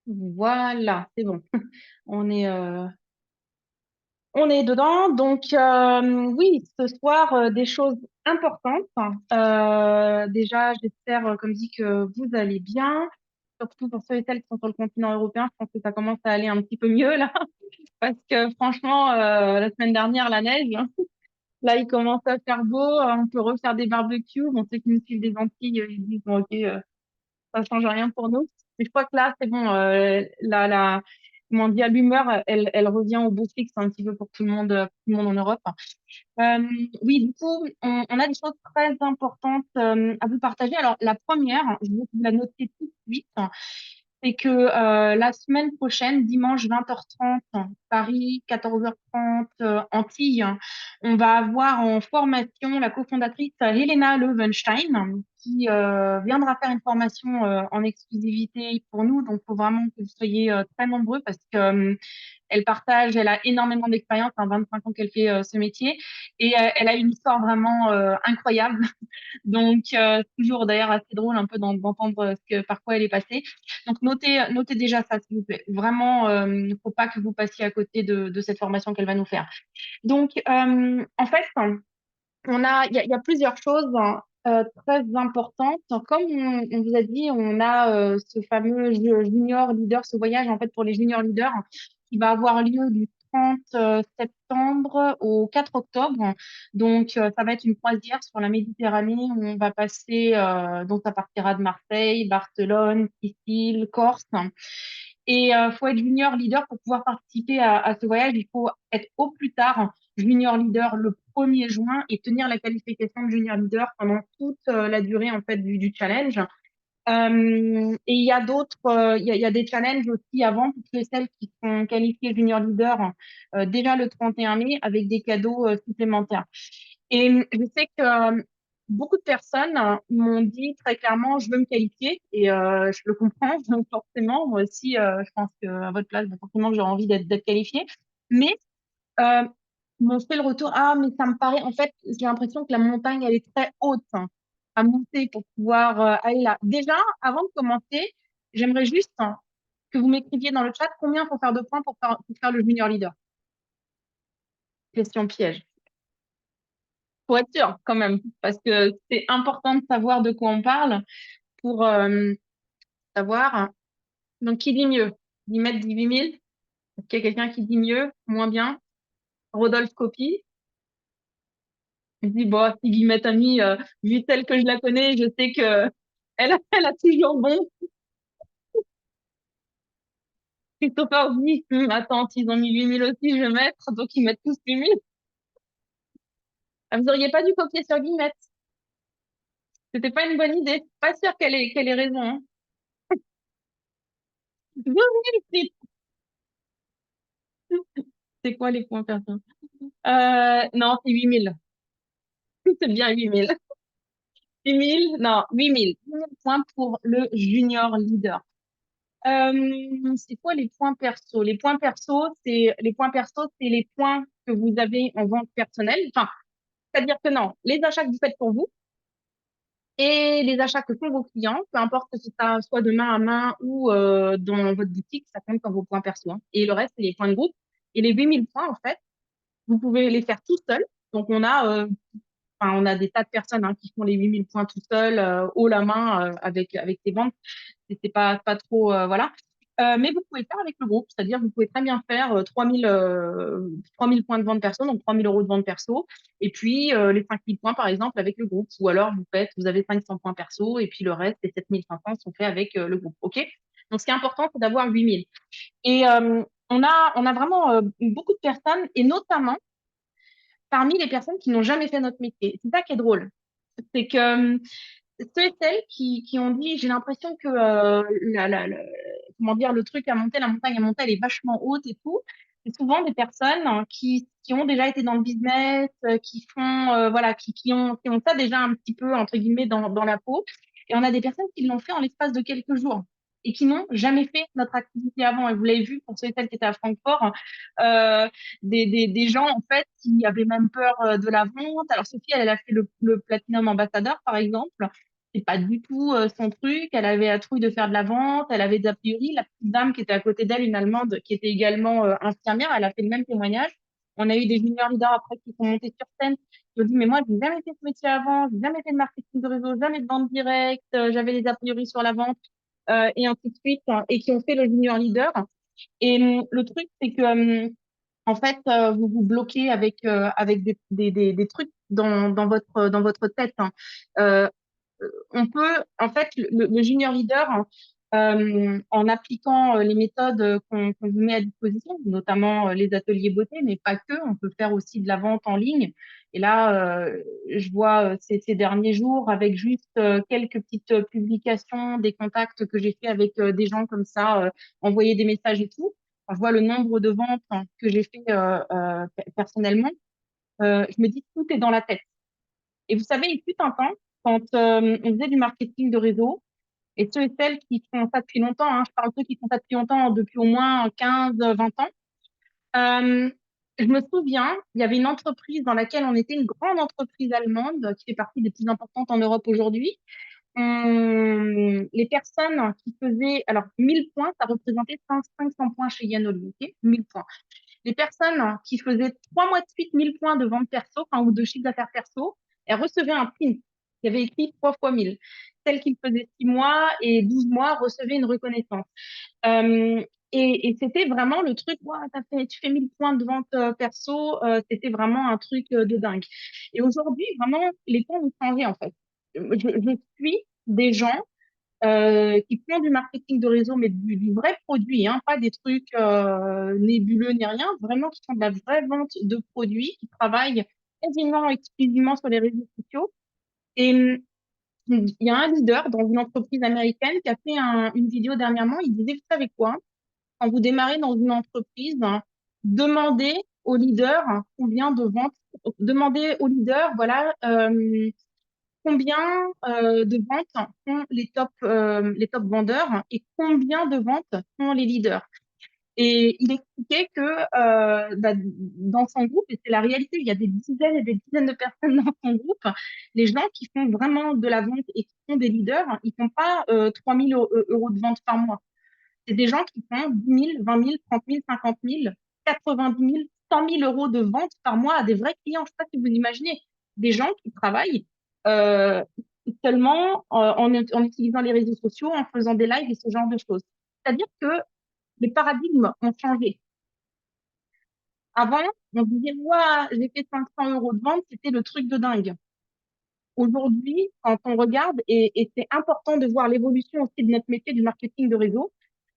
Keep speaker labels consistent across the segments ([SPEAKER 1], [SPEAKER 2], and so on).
[SPEAKER 1] Voilà, c'est bon. On est, euh, on est dedans. Donc, oui, ce soir, des choses importantes. Déjà, j'espère, comme dit, que vous allez bien. Surtout pour ceux et celles qui sont sur le continent européen, je pense que ça commence à aller un petit peu mieux là. Parce que franchement, la semaine dernière, la neige, là, il commence à faire beau. On peut refaire des barbecues. Bon, ceux qui nous suivent des Antilles, ils disent, bon, ok, ça change rien pour nous. Mais je crois que là, c'est bon, comment dire, l'humeur, elle revient au beau fixe un petit peu pour tout le monde en Europe. Euh, oui, du coup, on a des choses très importantes à vous partager. Alors, la première, je vais vous la noter tout de suite, c'est que la semaine prochaine, dimanche 20h30, Paris, 14h30, Antilles, on va avoir en formation la cofondatrice Helena Löwenstein qui viendra faire une formation en exclusivité pour nous. Donc, il faut vraiment que vous soyez très nombreux parce que elle a énormément d'expérience, 25 ans qu'elle fait ce métier et elle a une histoire vraiment incroyable. Donc, toujours d'ailleurs assez drôle un peu d'entendre ce que par quoi elle est passée. Donc, notez déjà ça, s'il vous plaît. Vraiment, faut pas que vous passiez à côté de cette formation qu'elle va nous faire. Donc, en fait, il y a plusieurs choses très importantes. Comme on vous a dit, on a ce fameux junior leader, ce voyage en fait pour les junior leaders qui va avoir lieu du 30 septembre au 4 octobre. Donc, ça va être une croisière sur la Méditerranée où on va passer, donc ça partira de Marseille, Barcelone, Sicile, Corse. Et faut être junior leader pour pouvoir participer à ce voyage. Il faut être au plus tard junior leader le 1er juin et tenir la qualification de junior leader pendant toute la durée en fait du challenge. Et il y a d'autres, il y a des challenges aussi avant pour ceux et celles qui sont qualifiés junior leader déjà le 31 mai avec des cadeaux supplémentaires. Et je sais que beaucoup de personnes m'ont dit très clairement, je veux me qualifier et je le comprends donc forcément. Moi aussi, je pense qu'à votre place, bah, forcément, j'aurais envie d'être qualifiée. Mais euh, m'ont fait le retour, ah, mais ça me paraît, en fait, j'ai l'impression que la montagne, elle est très haute hein, à monter pour pouvoir aller là. Déjà, avant de commencer, j'aimerais juste que vous m'écriviez dans le chat combien faut faire de points pour faire le junior leader. Question piège. Pour être sûr, quand même, parce que c'est important de savoir de quoi on parle pour savoir. Donc, qui dit mieux? Guillemette dit 8000. Est-ce qu'il y a quelqu'un qui dit mieux, moins bien? Rodolphe copie. Je dis, bon, si Guillemette a mis, vu telle que je la connais, je sais que elle a toujours bon. Christopher dit, attends, ils ont mis 8000 aussi, je vais mettre, donc ils mettent tous 8000. Ah, vous auriez pas dû copier sur Guillemette. C'était pas une bonne idée. Pas sûr qu'elle ait raison, hein. 2000, c'est quoi les points perso? Non, c'est 8000. C'est bien 8000. 8000, non, 8000. 8000 points pour le junior leader. C'est quoi les points perso? Les points perso, c'est les points que vous avez en vente personnelle. Enfin, c'est-à-dire que non, les achats que vous faites pour vous et les achats que font vos clients, peu importe que ça soit de main à main ou dans votre boutique, ça compte comme vos points perso, hein. Et le reste, c'est les points de groupe. Et les 8000 points, en fait, vous pouvez les faire tout seul. Donc, on a des tas de personnes hein, qui font les 8000 points tout seuls, haut la main, avec tes ventes. C'est pas trop, voilà. Mais vous pouvez le faire avec le groupe, c'est-à-dire vous pouvez très bien faire 3000 points de vente perso, donc 3000 € de vente perso, et puis les 5000 points par exemple avec le groupe. Ou alors vous avez 500 points perso, et puis le reste, les 7500 sont faits avec le groupe. OK? Donc ce qui est important, c'est d'avoir 8000. Et on a vraiment beaucoup de personnes, et notamment parmi les personnes qui n'ont jamais fait notre métier. C'est ça qui est drôle. C'est que ceux et celles qui ont dit, j'ai l'impression que comment dire, le truc à monter, la montagne à monter, elle est vachement haute et tout. C'est souvent des personnes hein, qui ont déjà été dans le business, qui font, voilà, qui ont ça déjà un petit peu, entre guillemets, dans la peau. Et on a des personnes qui l'ont fait en l'espace de quelques jours et qui n'ont jamais fait notre activité avant. Et vous l'avez vu pour ceux et celles qui étaient à Francfort, euh, des gens, en fait, qui avaient même peur de la vente. Alors, Sophie, elle a fait le Platinum Ambassadeur, par exemple. c'est pas du tout son truc. Elle avait la trouille de faire de la vente, elle avait des a priori. La petite dame qui était à côté d'elle, une Allemande qui était également infirmière, elle a fait le même témoignage. On a eu des junior leaders après qui sont montés sur scène, qui ont dit, mais moi, j'ai jamais fait ce métier avant, j'ai jamais fait de marketing de réseau, jamais de vente directe, j'avais des a priori sur la vente, et ainsi de suite, hein, et qui ont fait le junior leader. Et le truc, c'est que en fait, vous vous bloquez avec des trucs dans votre tête, hein. Euh, on peut, en fait, le junior leader, hein, en appliquant les méthodes qu'on vous met à disposition, notamment les ateliers beauté, mais pas que, on peut faire aussi de la vente en ligne. Et là, je vois ces derniers jours, avec juste quelques petites publications, des contacts que j'ai fait avec des gens comme ça, envoyer des messages et tout. Quand je vois le nombre de ventes, hein, que j'ai fait personnellement, je me dis tout est dans la tête. Et vous savez, il fut un temps, quand on faisait du marketing de réseau, et ceux et celles qui font ça depuis longtemps, hein, je parle de ceux qui font ça depuis longtemps, depuis au moins 15, 20 ans, euh, je me souviens, il y avait une entreprise dans laquelle on était, une grande entreprise allemande qui fait partie des plus importantes en Europe aujourd'hui. Les personnes qui faisaient, alors 1000 points, ça représentait 500 points chez Yanoli, ok, 1000 points. Les personnes qui faisaient 3 mois de suite 1000 points de vente perso, enfin, ou de chiffre d'affaires perso, elles recevaient un print. Il y avait écrit 3 fois 1000. Celles qui le faisaient 6 mois et 12 mois recevaient une reconnaissance. Euh, et c'était vraiment le truc, ouais, tu fais 1000 points de vente perso, c'était vraiment un truc de dingue. Et aujourd'hui, vraiment, les temps ont changé en fait. Je suis des gens qui font du marketing de réseau, mais du vrai produit, hein, pas des trucs nébuleux ni rien, vraiment qui font de la vraie vente de produits, qui travaillent quasiment exclusivement sur les réseaux sociaux. Et il y a un leader dans une entreprise américaine qui a fait une vidéo dernièrement. Il disait, vous savez quoi? Quand vous démarrez dans une entreprise, hein, demandez au leader combien de ventes, demandez au leader, voilà, combien de ventes font les top vendeurs et combien de ventes font les leaders. Et il expliquait que bah, dans son groupe, et c'est la réalité, il y a des dizaines et des dizaines de personnes dans son groupe, les gens qui font vraiment de la vente et qui sont des leaders, ils font pas 3 000 euros de vente par mois. C'est des gens qui font 10 000, 20 000, 30 000, 50 000, 90 000, 100 000 euros de vente par mois à des vrais clients. Je ne sais pas si vous imaginez. Des gens qui travaillent euh, seulement en utilisant les réseaux sociaux, en faisant des lives et ce genre de choses. C'est-à-dire que les paradigmes ont changé. Avant, on disait, ouais, j'ai fait 500 euros de vente, c'était le truc de dingue. Aujourd'hui, quand on regarde, et c'est important de voir l'évolution aussi de notre métier du marketing de réseau,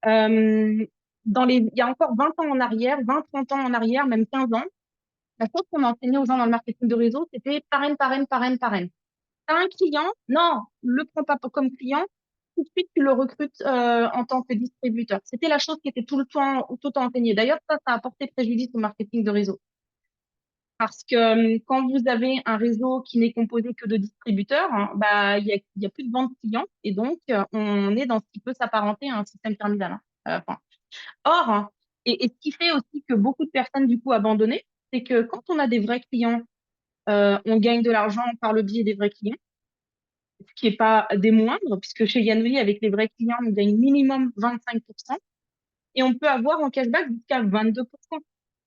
[SPEAKER 1] euh, il y a encore 20 ans en arrière, 20, 30 ans en arrière, même 15 ans, la chose qu'on enseignait aux gens dans le marketing de réseau, c'était parraine, parraine, parraine, parraine. T'as un client, non, le prends pas comme client, tout de suite tu le recrutes en tant que distributeur. C'était la chose qui était tout le temps enseignée. D'ailleurs, ça a apporté préjudice au marketing de réseau. Parce que quand vous avez un réseau qui n'est composé que de distributeurs, hein, bah, il y a plus de vente clients et donc on est dans ce qui peut s'apparenter à un système pyramidal, hein. Enfin, or, hein, et ce qui fait aussi que beaucoup de personnes du coup abandonnées, c'est que quand on a des vrais clients, on gagne de l'argent par le biais des vrais clients, ce qui n'est pas des moindres, puisque chez Yanoli, avec les vrais clients, on gagne minimum 25% et on peut avoir en cashback jusqu'à 22%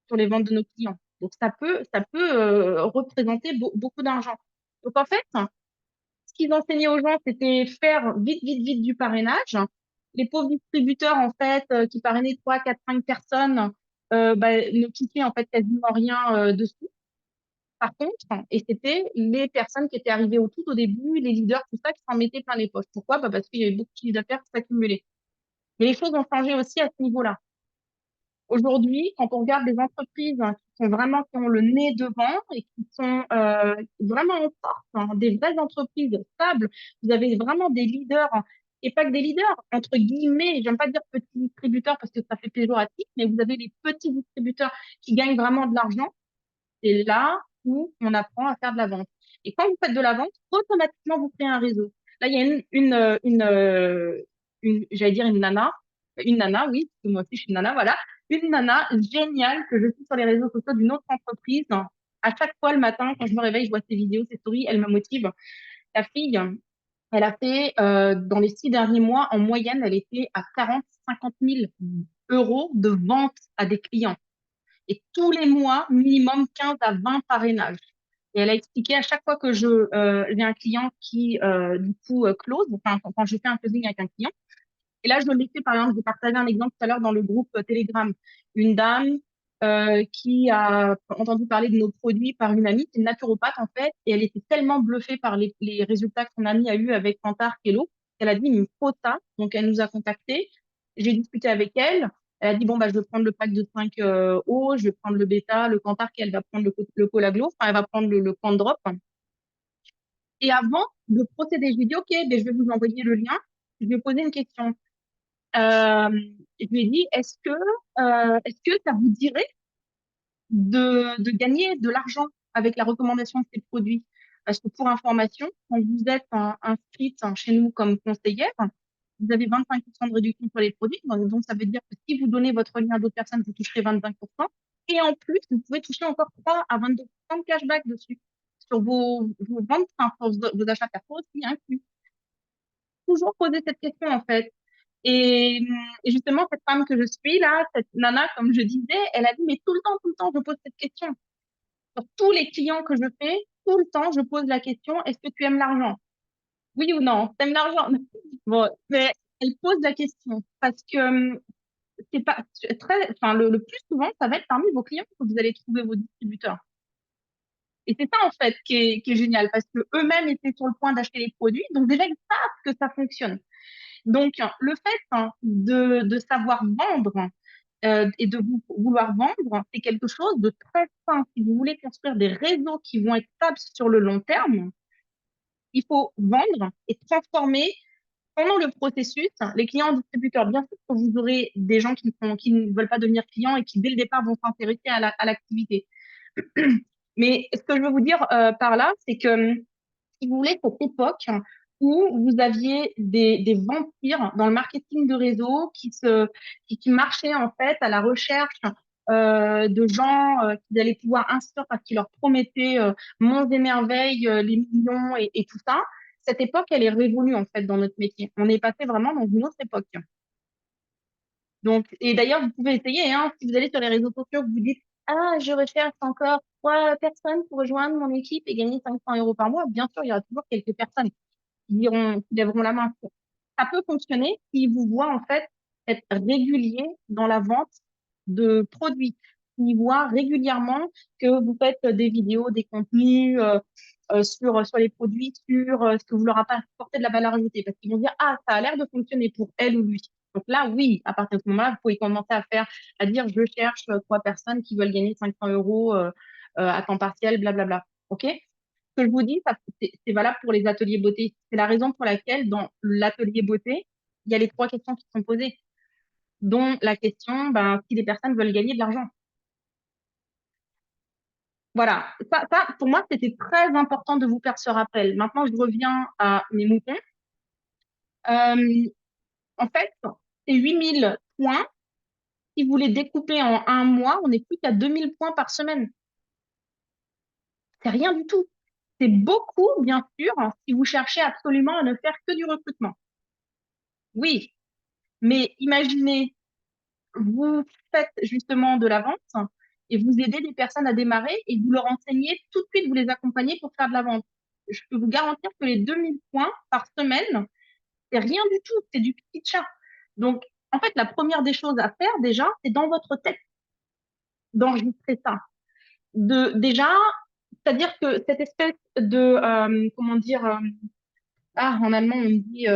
[SPEAKER 1] sur les ventes de nos clients. Donc ça peut représenter beaucoup d'argent. Donc en fait, ce qu'ils enseignaient aux gens, c'était faire vite, vite, vite du parrainage. Les pauvres distributeurs, en fait, qui parrainaient 3, 4, 5 personnes, bah, ne touchaient en fait quasiment rien dessus. Par contre, et c'était les personnes qui étaient arrivées au tout au début, les leaders, tout ça, qui s'en mettaient plein les poches. Pourquoi? Bah, parce qu'il y avait beaucoup de chiffre d'affaires qui s'accumulaient. Mais les choses ont changé aussi à ce niveau-là. Aujourd'hui, quand on regarde des entreprises, hein, qui sont vraiment, qui ont le nez devant et qui sont vraiment en force, hein, des vraies entreprises stables, vous avez vraiment des leaders, hein, et pas que des leaders, entre guillemets, j'aime pas dire petits distributeurs parce que ça fait péjoratif, mais vous avez les petits distributeurs qui gagnent vraiment de l'argent. C'est là où on apprend à faire de la vente. Et quand vous faites de la vente, automatiquement, vous créez un réseau. Là, il y a j'allais dire une nana, oui, parce que moi aussi je suis une nana, voilà, une nana géniale que je suis sur les réseaux sociaux d'une autre entreprise. À chaque fois le matin, quand je me réveille, je vois ses vidéos, ses stories, elle me motive. La fille, Elle a fait, dans les 6 derniers mois, en moyenne, elle était à 40 000 à 50 000 euros de vente à des clients. Et tous les mois, minimum 15 à 20 parrainages. Et elle a expliqué à chaque fois que j'ai un client qui, du coup, close, enfin, quand je fais un closing avec un client, et là, je l'ai fait, par exemple, j'ai partagé un exemple tout à l'heure dans le groupe Telegram. Une dame qui a entendu parler de nos produits par une amie, c'est une naturopathe en fait, et elle était tellement bluffée par les résultats que son amie a eu avec Kantar Hello, qu'elle a dit, il me faut ça. Donc, elle nous a contactés. J'ai discuté avec elle. Elle a dit, bon, bah, je vais prendre le pack de 5 eau, je vais prendre le bêta, le Kantar, qu'elle va prendre le Colaglo, enfin, elle va prendre le Candrop. Et avant de procéder, je lui ai dit, OK, ben, je vais vous envoyer le lien. Je lui ai posé une question. Euh, je lui ai dit, est-ce que ça vous dirait de gagner de l'argent avec la recommandation de ces produits? Parce que pour information, quand vous êtes inscrite chez nous comme conseillère, vous avez 25% de réduction sur les produits. Donc, ça veut dire que si vous donnez votre lien à d'autres personnes, vous toucherez 25%. Et en plus, vous pouvez toucher encore 3 à 22% de cashback dessus sur vos ventes, enfin, sur vos achats perso aussi inclus. Toujours poser cette question, en fait. Et justement, cette femme que je suis là, cette nana, comme je disais, elle a dit, mais tout le temps, je pose cette question. Sur tous les clients que je fais, tout le temps, je pose la question, est-ce que tu aimes l'argent? Oui ou non? T'aimes l'argent? Bon, mais elle pose la question parce que c'est pas très, enfin, le plus souvent, ça va être parmi vos clients que vous allez trouver vos distributeurs. Et c'est ça, en fait, qui est génial parce que eux-mêmes étaient sur le point d'acheter les produits. Donc, déjà, ils savent que ça fonctionne. Donc, le fait de savoir vendre et de vouloir vendre, c'est quelque chose de très sain. Si vous voulez construire des réseaux qui vont être stables sur le long terme, il faut vendre et transformer pendant le processus les clients en distributeurs. Bien sûr que vous aurez des gens qui ne veulent pas devenir clients et qui, dès le départ, vont s'intéresser à l'activité. Mais ce que je veux vous dire par là, c'est que si vous voulez, cette époque où vous aviez des vampires dans le marketing de réseau qui marchaient en fait à la recherche de gens qu'ils allaient pouvoir instruire parce qu'ils leur promettaient monts et merveilles, les millions et tout ça. Cette époque, elle est révolue en fait dans notre métier. On est passé vraiment dans une autre époque. Donc, et d'ailleurs, vous pouvez essayer, hein, si vous allez sur les réseaux sociaux, que vous dites, ah, je recherche encore 3 personnes pour rejoindre mon équipe et gagner 500 € par mois. Bien sûr, il y aura toujours quelques personnes qui lèveront la main. Ça peut fonctionner s'ils vous voient en fait être régulier dans la vente de produits. Ils voient régulièrement que vous faites des vidéos, des contenus sur les produits, sur ce que vous leur apportez de la valeur ajoutée. Parce qu'ils vont dire, ah, ça a l'air de fonctionner pour elle ou lui. Donc là, oui, à partir de ce moment-là, vous pouvez commencer à dire, je cherche 3 personnes qui veulent gagner 500 € à temps partiel, blablabla. OK? Ce que je vous dis, c'est valable pour les ateliers beauté. C'est la raison pour laquelle, dans l'atelier beauté, il y a les 3 questions qui sont posées, dont la question, ben, si les personnes veulent gagner de l'argent. Voilà. Pour moi, c'était très important de vous faire ce rappel. Maintenant, je reviens à mes moutons. Euh, en fait, ces 8000 points, si vous les découpez en un mois, on n'est plus qu'à 2000 points par semaine. C'est rien du tout. C'est beaucoup, bien sûr, si vous cherchez absolument à ne faire que du recrutement. Oui, mais imaginez, vous faites justement de la vente et vous aidez des personnes à démarrer et vous leur enseignez tout de suite, vous les accompagnez pour faire de la vente. Je peux vous garantir que les 2000 points par semaine, c'est rien du tout, c'est du petit chat. Donc, en fait, la première des choses à faire déjà, c'est dans votre tête d'enregistrer ça. Déjà, c'est-à-dire que cette espèce de, comment dire, en allemand, on dit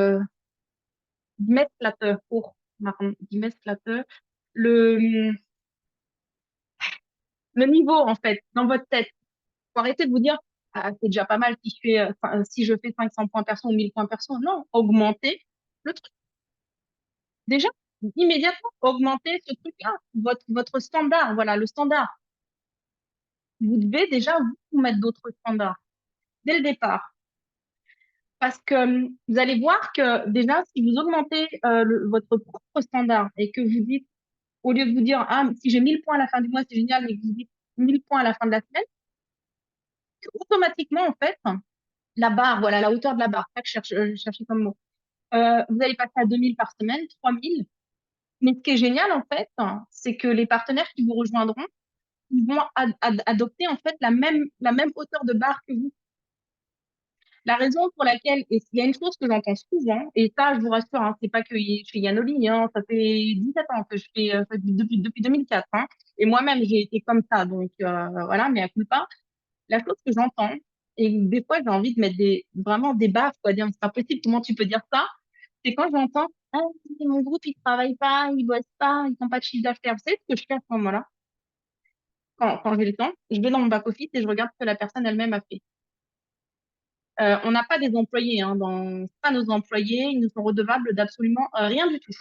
[SPEAKER 1] Messlatte, pour, pardon, Messlatte, le, le niveau, en fait, dans votre tête. Faut arrêter de vous dire, ah, c'est déjà pas mal si si je fais 500 points perso ou 1000 points perso. Non, augmentez le truc. Déjà, immédiatement, augmentez ce truc-là, votre standard, voilà, le standard. Vous devez déjà vous mettre d'autres standards dès le départ. Parce que vous allez voir que déjà, si vous augmentez votre propre standard et que vous dites, au lieu de vous dire, ah, si j'ai 1000 points à la fin du mois, c'est génial, mais que vous dites 1000 points à la fin de la semaine, automatiquement, en fait, la barre, voilà, la hauteur de la barre. C'est ça que je cherchais comme mot. Vous allez passer à 2000 par semaine, 3000. Mais ce qui est génial, en fait, hein, c'est que les partenaires qui vous rejoindront, ils vont adopter, en fait, la même hauteur de barre que vous. La raison pour laquelle, et il y a une chose que j'entends souvent, et ça, je vous rassure, hein, c'est pas que chez Yanoli, hein, ça fait 17 ans que je fais, depuis 2004, hein, et moi-même, j'ai été comme ça, donc voilà, mais à coup pas. La chose que j'entends, et des fois, j'ai envie de mettre vraiment des baffes, quoi, dire, c'est pas possible, comment tu peux dire ça? C'est quand j'entends, ah, mon groupe, ils travaillent pas, ils bossent pas, ils font pas de chiffre d'affaires. Vous savez ce que je fais à ce moment-là? Quand j'ai le temps, je vais dans mon back-office et je regarde ce que la personne elle-même a fait. On n'a pas des employés, hein, c'est pas nos employés, ils nous sont redevables d'absolument rien du tout.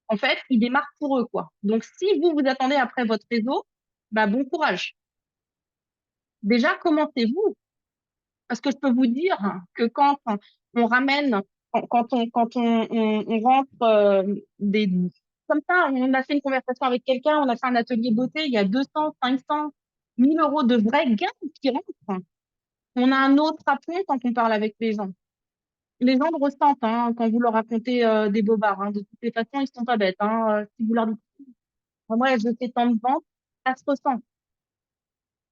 [SPEAKER 1] En fait, ils démarrent pour eux, quoi. Donc, si vous vous attendez après votre réseau, bah, bon courage. Déjà, commencez-vous. Parce que je peux vous dire que quand on ramène, quand on rentre comme ça, on a fait une conversation avec quelqu'un, on a fait un atelier beauté, il y a 200, 500, 1000 euros de vrais gains qui rentrent. On a un autre appui quand on parle avec les gens. Les gens le ressentent hein, quand vous leur racontez des bobards. Hein. De toutes les façons, ils sont pas bêtes. Hein. Si vous leur dites, moi, je fais tant de ventes, ça se ressent.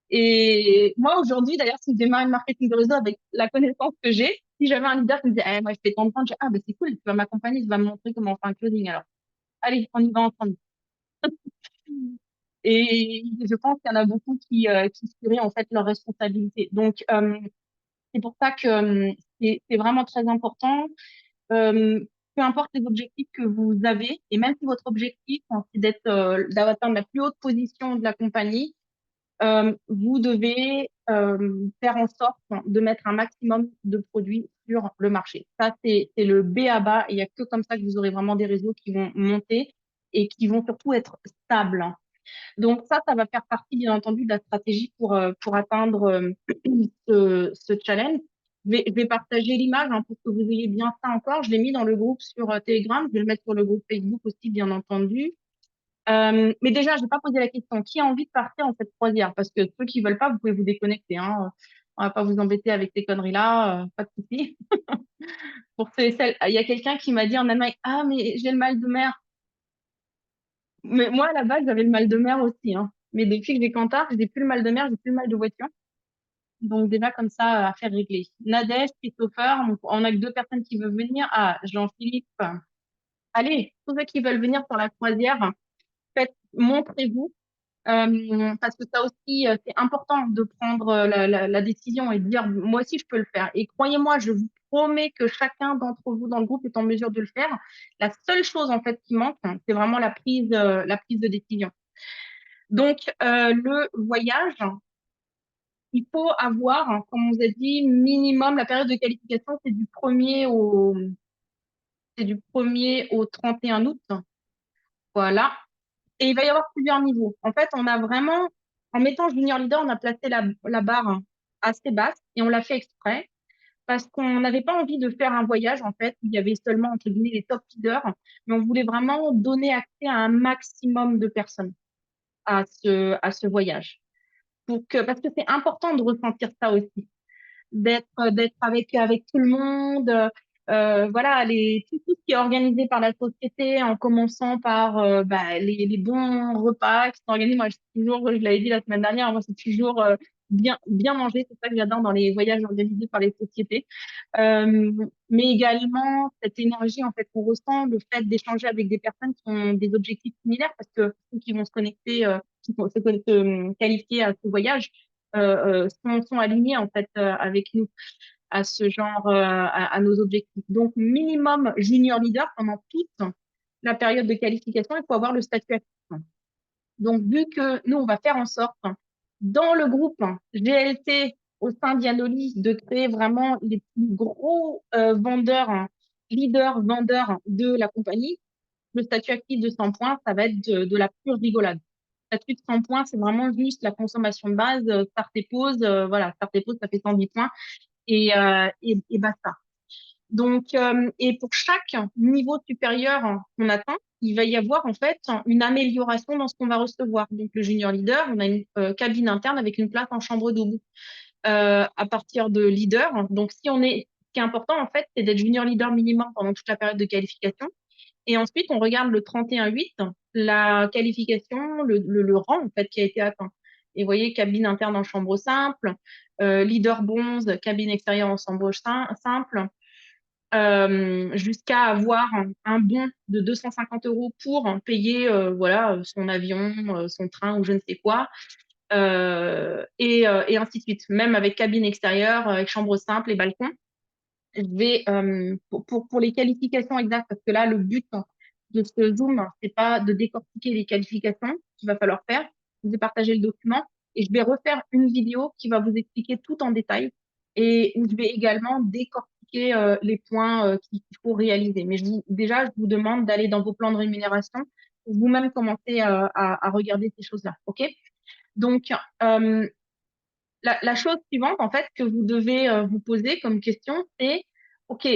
[SPEAKER 1] Et moi, aujourd'hui, d'ailleurs, si je démarre le marketing de réseau avec la connaissance que j'ai, si j'avais un leader qui me disait, eh, moi, je fais tant de ventes, je dis, ah, ben, c'est cool, tu vas m'accompagner, tu vas me montrer comment on fait un closing. Alors, allez, on y va ensemble. Et je pense qu'il y en a beaucoup qui seraient en fait leurs responsabilités. Donc, c'est pour ça que c'est vraiment très important. Euh, Peu importe les objectifs que vous avez, et même si votre objectif, hein, c'est d'atteindre la plus haute position de la compagnie, vous devez faire en sorte de mettre un maximum de produits sur le marché. Ça, c'est le B à bas. Il n'y a que comme ça que vous aurez vraiment des réseaux qui vont monter et qui vont surtout être stables. Donc ça va faire partie, bien entendu, de la stratégie pour atteindre ce challenge. Je vais partager l'image hein, pour que vous ayez bien ça encore. Je l'ai mis dans le groupe sur Telegram. Je vais le mettre sur le groupe Facebook aussi, bien entendu. Mais déjà, je n'ai pas posé la question. Qui a envie de partir en cette croisière? Parce que ceux qui veulent pas, vous pouvez vous déconnecter. Hein. On va pas vous embêter avec ces conneries-là. Pas de souci. Il y a quelqu'un qui m'a dit en Allemagne, ah, mais j'ai le mal de mer. Mais moi, à la base, j'avais le mal de mer aussi. Hein. Mais depuis que j'ai Cantar, j'ai plus le mal de mer, j'ai plus le mal de voiture. Donc déjà comme ça, affaire réglée. Nadège, Christopher, on a que deux personnes qui veulent venir. Ah, Jean-Philippe. Allez, tous ceux qui veulent venir sur la croisière, faites, montrez-vous. Parce que ça aussi, c'est important de prendre la décision et de dire, moi aussi, je peux le faire. Et croyez-moi, je vous promets que chacun d'entre vous dans le groupe est en mesure de le faire. La seule chose, en fait, qui manque, hein, c'est vraiment la prise de décision. Donc, le voyage, il faut avoir, hein, comme on vous a dit, minimum, la période de qualification, c'est du 1er au 31 août. Voilà. Et il va y avoir plusieurs niveaux. En fait, on a vraiment, en mettant junior leader, on a placé la barre hein, assez basse et on l'a fait exprès parce qu'on n'avait pas envie de faire un voyage, en fait, où il y avait seulement, entre guillemets, les top leaders, mais on voulait vraiment donner accès à un maximum de personnes à ce voyage. Parce que c'est important de ressentir ça aussi d'être avec tout le monde voilà tout ce qui est organisé par la société en commençant par bah, les bons repas qui sont organisés moi je l'avais dit la semaine dernière moi c'est toujours bien manger c'est ça que j'adore dans les voyages organisés par les sociétés mais également cette énergie en fait qu'on ressent le fait d'échanger avec des personnes qui ont des objectifs similaires parce que ceux qui vont se connecter qui vont se qualifier à ce voyage sont alignés en fait avec nous à ce genre, à nos objectifs. Donc, minimum junior leader pendant toute la période de qualification, il faut avoir le statut actif. Donc, vu que nous, on va faire en sorte, dans le groupe GLT au sein d'Yanoli, de créer vraiment les plus gros vendeurs, leaders, vendeurs de la compagnie, le statut actif de 100 points, ça va être de la pure rigolade. Le statut de 100 points, c'est vraiment juste la consommation de base, start et pause, voilà, start et pause, ça fait 110 points et basta. Donc, et pour chaque niveau supérieur qu'on atteint, il va y avoir en fait une amélioration dans ce qu'on va recevoir. Donc, le junior leader, on a une cabine interne avec une place en chambre double. à partir de leader. Donc, si on est, ce qui est important, en fait, c'est d'être junior leader minimum pendant toute la période de qualification. Et ensuite, on regarde le 31-8, la qualification, le rang, en fait, qui a été atteint. Et vous voyez, cabine interne en chambre simple, leader bronze, cabine extérieure en chambre simple, jusqu'à avoir un bon de 250 euros pour payer voilà, son avion, son train ou je ne sais quoi, et ainsi de suite. Même avec cabine extérieure, avec chambre simple et balcon. Je vais, pour les qualifications exactes, parce que là, le but de ce Zoom, c'est pas de décortiquer les qualifications qu'il va falloir faire. Je vais partager le document et je vais refaire une vidéo qui va vous expliquer tout en détail et où je vais également décortiquer les points qu'il faut réaliser. Mais déjà, je vous demande d'aller dans vos plans de rémunération pour vous-même commencer à regarder ces choses-là. OK? Donc, euh, la chose suivante, en fait, que vous devez vous poser comme question, c'est, OK,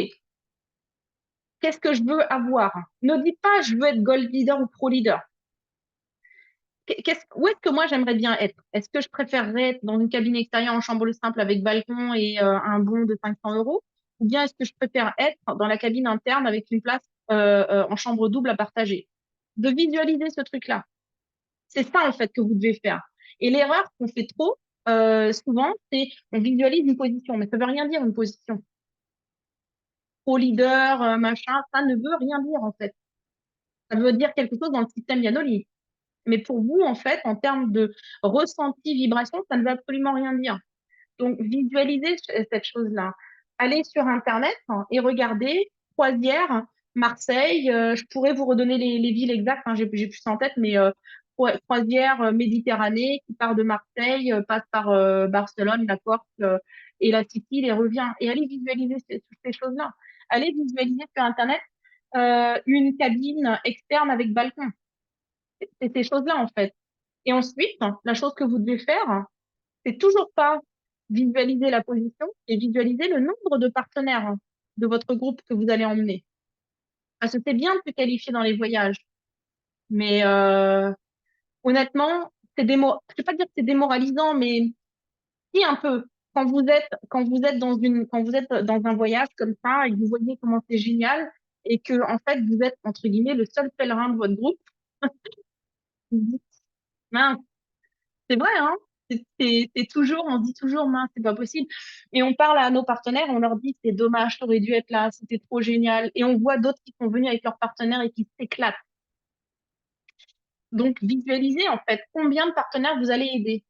[SPEAKER 1] qu'est-ce que je veux avoir? Ne dites pas, je veux être gold leader ou pro leader. Où est-ce que moi j'aimerais bien être? Est-ce que je préférerais être dans une cabine extérieure en chambre simple avec balcon et un bon de 500 euros? Ou bien est-ce que je préfère être dans la cabine interne avec une place en chambre double à partager? De visualiser ce truc-là. C'est ça, en fait, que vous devez faire. Et l'erreur qu'on fait trop, souvent, c'est on visualise une position, mais ça veut rien dire une position. Pro leader, machin, ça ne veut rien dire, en fait. Ça veut dire quelque chose dans le système Yanoli. Mais pour vous, en fait, en termes de ressenti, vibration, ça ne veut absolument rien dire. Donc, visualisez cette chose-là. Allez sur Internet et regardez croisière, Marseille. Je pourrais vous redonner les villes exactes, hein, j'ai plus ça en tête, mais croisière Méditerranée qui part de Marseille, passe par Barcelone, la Corse et la Sicile et revient. Et allez visualiser toutes ces choses-là. Allez visualiser sur Internet une cabine externe avec balcon. C'est ces choses-là, en fait. Et ensuite, la chose que vous devez faire, c'est toujours pas visualiser la position et visualiser le nombre de partenaires de votre groupe que vous allez emmener. Parce que c'est bien de se qualifier dans les voyages, mais honnêtement, je vais pas dire que c'est démoralisant, mais si un peu. Quand vous êtes dans un voyage comme ça et que vous voyez comment c'est génial et que en fait vous êtes entre guillemets le seul pèlerin de votre groupe, vous vous dites, mince. C'est vrai, hein? C'est toujours, on se dit toujours, mince, c'est pas possible. Et on parle à nos partenaires, on leur dit, c'est dommage, t'aurais dû être là, c'était trop génial. Et on voit d'autres qui sont venus avec leurs partenaires et qui s'éclatent. Donc, visualisez, en fait, combien de partenaires vous allez aider.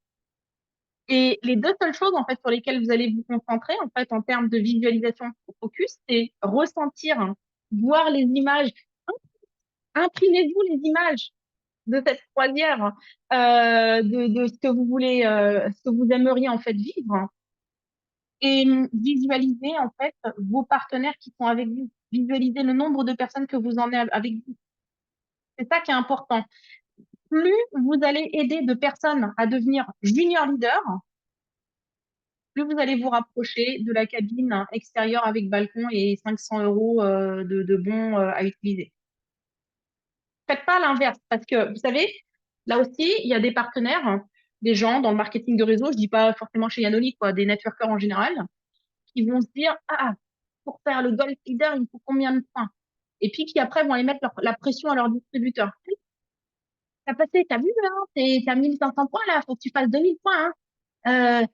[SPEAKER 1] Et les deux seules choses, en fait, sur lesquelles vous allez vous concentrer, en fait, en termes de visualisation au focus, c'est ressentir, hein, voir les images. Imprimez-vous les images de cette croisière, de ce que vous voulez, ce que vous aimeriez, en fait, vivre et visualiser en fait vos partenaires qui sont avec vous. Visualiser le nombre de personnes que vous en avez avec vous. C'est ça qui est important. Plus vous allez aider de personnes à devenir junior leader, plus vous allez vous rapprocher de la cabine extérieure avec balcon et 500 euros de bons à utiliser. Faites pas l'inverse parce que vous savez, là aussi, il y a des partenaires, des gens dans le marketing de réseau, je dis pas forcément chez Yanoli, quoi, des networkers en général, qui vont se dire, ah, pour faire le golf leader, il faut combien de points? Et puis qui après vont aller mettre la pression à leur distributeur. T'as passé, t'as vu, là, t'as 1500 points, là, faut que tu fasses 2000 points, hein.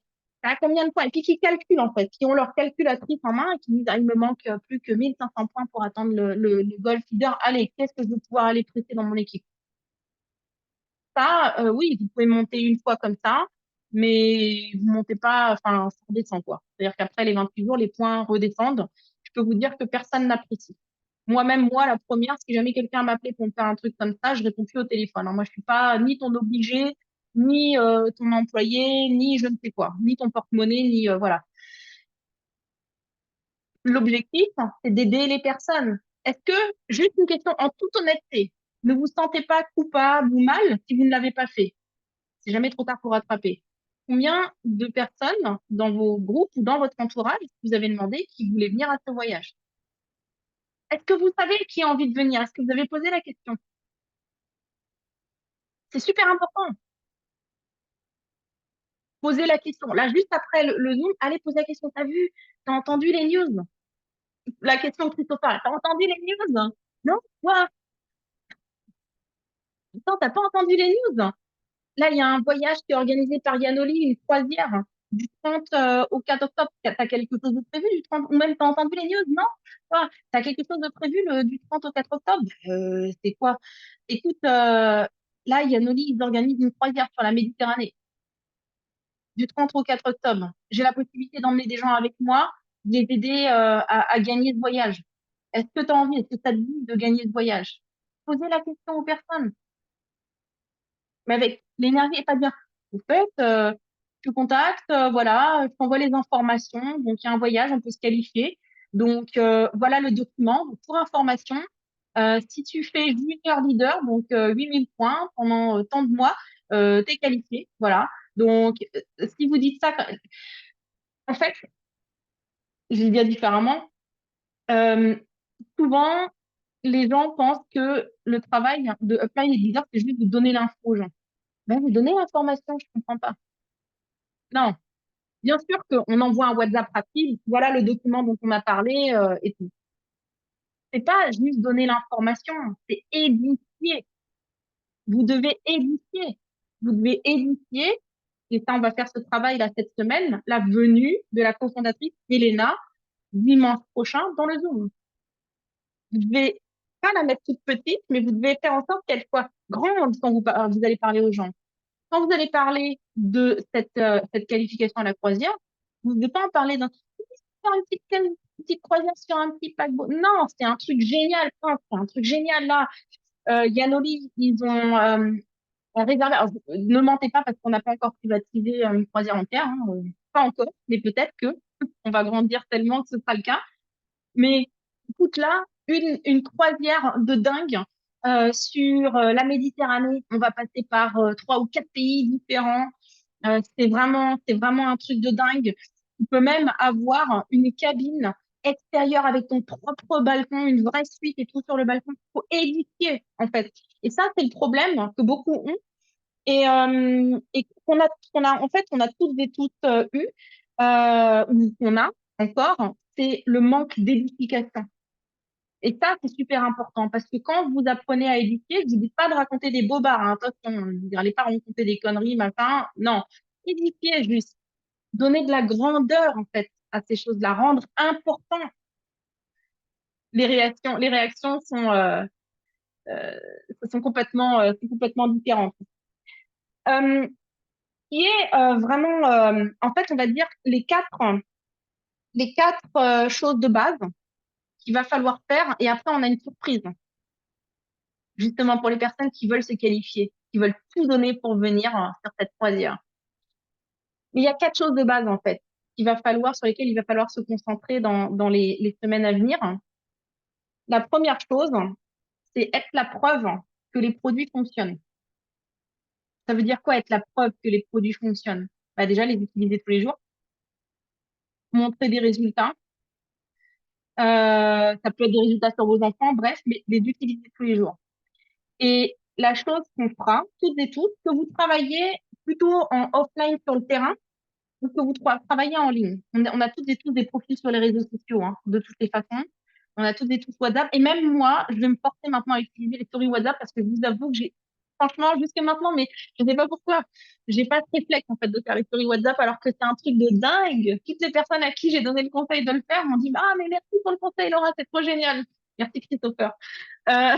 [SPEAKER 1] T'as combien de points? Et puis qui calculent, en fait, qui ont leur calculatrice en main et qui disent, ah, il me manque plus que 1500 points pour atteindre le golf leader. Allez, qu'est-ce que je vais pouvoir aller presser dans mon équipe? Ça, oui, vous pouvez monter une fois comme ça, mais vous montez pas, enfin, ça redescend, quoi. C'est-à-dire qu'après les 28 jours, les points redescendent. Je peux vous dire que personne n'apprécie. Moi-même, moi, la première, si jamais quelqu'un m'appelait pour me faire un truc comme ça, je réponds plus au téléphone, hein. Moi, je suis pas ni ton obligé, ni ton employé, ni je ne sais quoi, ni ton porte-monnaie, ni voilà. L'objectif, c'est d'aider les personnes. Est-ce que, juste une question en toute honnêteté, ne vous sentez pas coupable ou mal si vous ne l'avez pas fait? C'est jamais trop tard pour rattraper. Combien de personnes dans vos groupes ou dans votre entourage vous avez demandé qui voulaient venir à ce voyage? Est-ce que vous savez qui a envie de venir? Est-ce que vous avez posé la question? C'est super important. Posez la question. Là, juste après le Zoom, allez poser la question. T'as vu? T'as entendu les news? La question de Christopher, t'as entendu les news? Non? Quoi? Attends, t'as pas entendu les news? Là, il y a un voyage qui est organisé par Yanoli, une croisière, du 30 au 4 octobre. T'as quelque chose de prévu du 30, ou même t'as entendu les news? Non? Quoi? T'as quelque chose de prévu du 30 au 4 octobre? C'est quoi? Écoute, là, Yanoli, ils organisent une croisière sur la Méditerranée du 30 au 4 octobre. J'ai la possibilité d'emmener des gens avec moi, de les aider à gagner ce voyage. Est-ce que tu as envie, est-ce que ça te dit de gagner ce voyage? Posez la question aux personnes, mais avec l'énergie et pas bien. Vous faites, tu contactes, voilà, je t'envoie les informations. Donc, il y a un voyage, on peut se qualifier. Donc, voilà le document. Donc, pour information, si tu fais junior leader, donc 8000 points pendant tant de mois, tu es qualifié. Voilà. Donc, si vous dites ça, en fait, je vais dire différemment. Euh, Souvent, les gens pensent que le travail de Apply et Leader, c'est juste de donner l'info aux gens. Ben, vous donnez l'information, je comprends pas. Non, bien sûr qu'on envoie un WhatsApp rapide, voilà le document dont on a parlé et tout. C'est pas juste donner l'information, c'est édifier. Vous devez édifier. Vous devez édifier, et ça, on va faire ce travail-là cette semaine, la venue de la cofondatrice Elena dimanche prochain dans le Zoom. Vous devez pas la mettre toute petite, mais vous devez faire en sorte qu'elle soit grande quand vous allez parler aux gens. Quand vous allez parler de cette qualification à la croisière, vous ne devez pas en parler d'un faire une petite croisière sur un petit paquebot. Non, c'est un truc génial. Hein, c'est un truc génial là. Yanoli, ils ont réservé. Alors, ne mentez pas parce qu'on n'a pas encore privatisé une croisière entière. Hein, pas encore, mais peut-être que on va grandir tellement que ce sera le cas. Mais écoute là, une croisière de dingue sur la Méditerranée. On va passer par trois ou quatre pays différents. C'est vraiment un truc de dingue. Tu peux même avoir une cabine extérieure avec ton propre balcon, une vraie suite et tout sur le balcon. Il faut édifier, en fait. Et ça, c'est le problème que beaucoup ont et en fait, on a toutes et toutes eu, ou qu'on a encore, c'est le manque d'édification. Et ça, c'est super important parce que quand vous apprenez à éduquer, je vous dis pas de raconter des bobards, hein, attention, je veux dire, allez pas raconter des conneries, machin. Non, éduquer juste, donner de la grandeur en fait à ces choses, la rendre important. Les réactions euh, sont complètement différentes. Euh, qui est vraiment, en fait, on va dire les quatre choses de base qu'il va falloir faire, et après on a une surprise. Justement pour les personnes qui veulent se qualifier, qui veulent tout donner pour venir sur cette croisière. Mais il y a quatre choses de base, en fait, sur lesquelles il va falloir se concentrer dans les semaines à venir. La première chose, c'est être la preuve que les produits fonctionnent. Ça veut dire quoi être la preuve que les produits fonctionnent? Bah, déjà, les utiliser tous les jours, montrer des résultats. Ça peut être des résultats sur vos enfants, bref, mais les utiliser tous les jours. Et la chose qu'on fera, toutes et tous, que vous travaillez plutôt en offline sur le terrain, donc, que vous travaillez en ligne. On a toutes et tous des profils sur les réseaux sociaux, hein, de toutes les façons. On a toutes et tous WhatsApp. Et même moi, je vais me forcer maintenant à utiliser les stories WhatsApp parce que je vous avoue que franchement, jusqu'à maintenant, mais je ne sais pas pourquoi, j'ai pas ce réflexe, en fait, de faire les stories WhatsApp alors que c'est un truc de dingue. Toutes les personnes à qui j'ai donné le conseil de le faire m'ont dit, ah, mais merci pour le conseil, Laura, c'est trop génial. Merci, Christopher. Euh,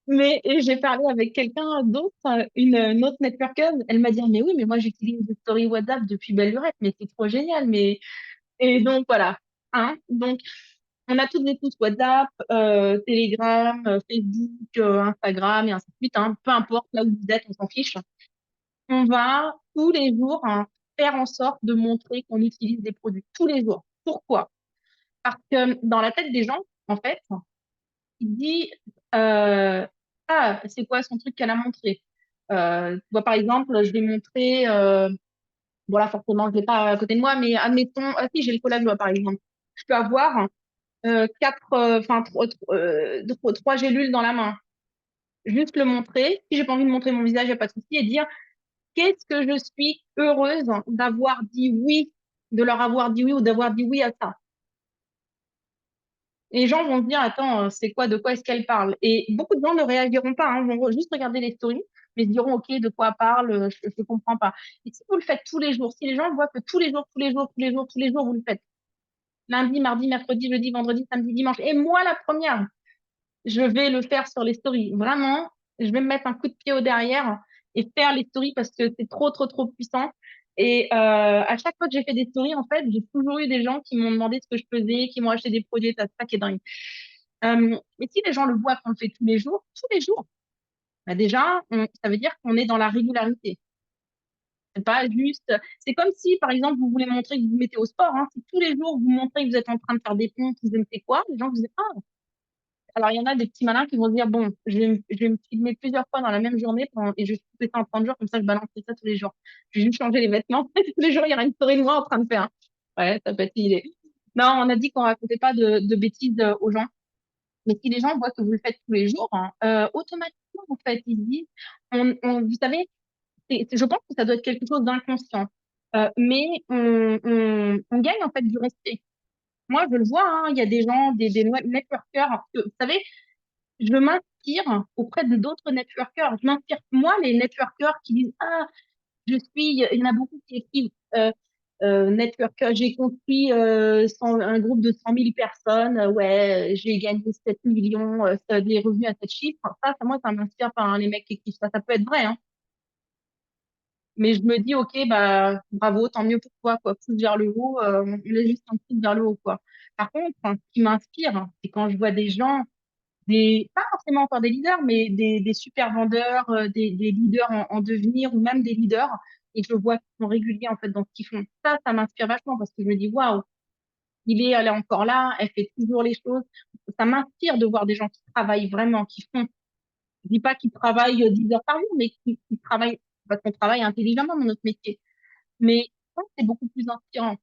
[SPEAKER 1] mais et j'ai parlé avec quelqu'un d'autre, une autre networker, elle m'a dit, mais oui, mais moi j'utilise des stories WhatsApp depuis belle lurette, mais c'est trop génial. Mais et donc voilà. Hein? Donc on a toutes et tous WhatsApp, Telegram, Facebook, Instagram et ainsi de suite. Hein. Peu importe là où vous êtes, on s'en fiche. On va tous les jours faire en sorte de montrer qu'on utilise des produits tous les jours. Pourquoi? Parce que dans la tête des gens, en fait, il dit ah, c'est quoi son truc qu'elle a montré? Tu vois, par exemple, je vais montrer, voilà, forcément, je l'ai pas à côté de moi, mais admettons, ah si, j'ai le collage, par exemple. Je peux avoir quatre, enfin, trois gélules dans la main. Juste le montrer. Si j'ai pas envie de montrer mon visage, il n'y a pas de souci, et dire Qu'est-ce que je suis heureuse d'avoir dit oui, de leur avoir dit oui ou d'avoir dit oui à ça. Les gens vont se dire, attends, c'est quoi, de quoi est-ce qu'elle parle? Et beaucoup de gens ne réagiront pas, hein, vont juste regarder les stories, mais se diront, OK, de quoi elle parle, je comprends pas. Et si vous le faites tous les jours, si les gens voient que tous les jours, tous les jours, tous les jours, tous les jours, vous le faites, lundi, mardi, mercredi, jeudi, vendredi, samedi, dimanche, et moi la première, je vais le faire sur les stories. Vraiment, je vais me mettre un coup de pied au derrière et faire les stories parce que c'est trop, trop, trop puissant. Et à chaque fois que j'ai fait des stories, en fait, j'ai toujours eu des gens qui m'ont demandé ce que je faisais, qui m'ont acheté des produits, c'est ça qui est dingue. Mais si les gens le voient qu'on le fait tous les jours, bah déjà, ça veut dire qu'on est dans la régularité. C'est pas juste. C'est comme si, par exemple, vous voulez montrer que vous vous mettez au sport. Hein, si tous les jours vous montrez que vous êtes en train de faire des pompes, vous ne sais quoi, les gens vous disent ah. Alors il y en a des petits malins qui vont se dire bon, je vais me filmer plusieurs fois dans la même journée et je vais couper ça en 30 jours comme ça je balancerai ça tous les jours. Je vais juste changer les vêtements. Tous les jours il y aura une story de moi en train de faire. Ouais, ça peut être une idée. Non, on a dit qu'on racontait pas de bêtises aux gens. Mais si les gens voient que vous le faites tous les jours, hein, automatiquement, en fait, ils se disent, vous savez, je pense que ça doit être quelque chose d'inconscient. Mais on gagne en fait du respect. Moi, je le vois, hein, il y a des gens, des networkers. Vous savez, je m'inspire auprès de d'autres networkers. Je m'inspire, moi, les networkers qui disent, ah, il y en a beaucoup qui écrivent, networker, j'ai construit un groupe de 100 000 personnes, ouais, j'ai gagné 7 millions, des revenus à 7 chiffres. Moi, ça m'inspire pas, hein, les mecs qui écrivent ça. Ça peut être vrai, hein. Mais je me dis, ok, bah, bravo, tant mieux pour toi, quoi. Pouce vers le haut, on laisse juste un pouce vers le haut, quoi. Par contre, hein, ce qui m'inspire, hein, c'est quand je vois des gens, pas forcément encore des leaders, mais des super vendeurs, des leaders en devenir ou même des leaders, et je vois qu'ils sont réguliers, en fait, dans ce qu'ils font. Ça m'inspire vachement parce que je me dis, waouh, elle est encore là, elle fait toujours les choses. Ça m'inspire de voir des gens qui travaillent vraiment, qui font, je dis pas qu'ils travaillent 10 heures par jour, mais qui travaillent, parce qu'on travaille intelligemment dans notre métier. Mais ça, c'est beaucoup plus inspirant.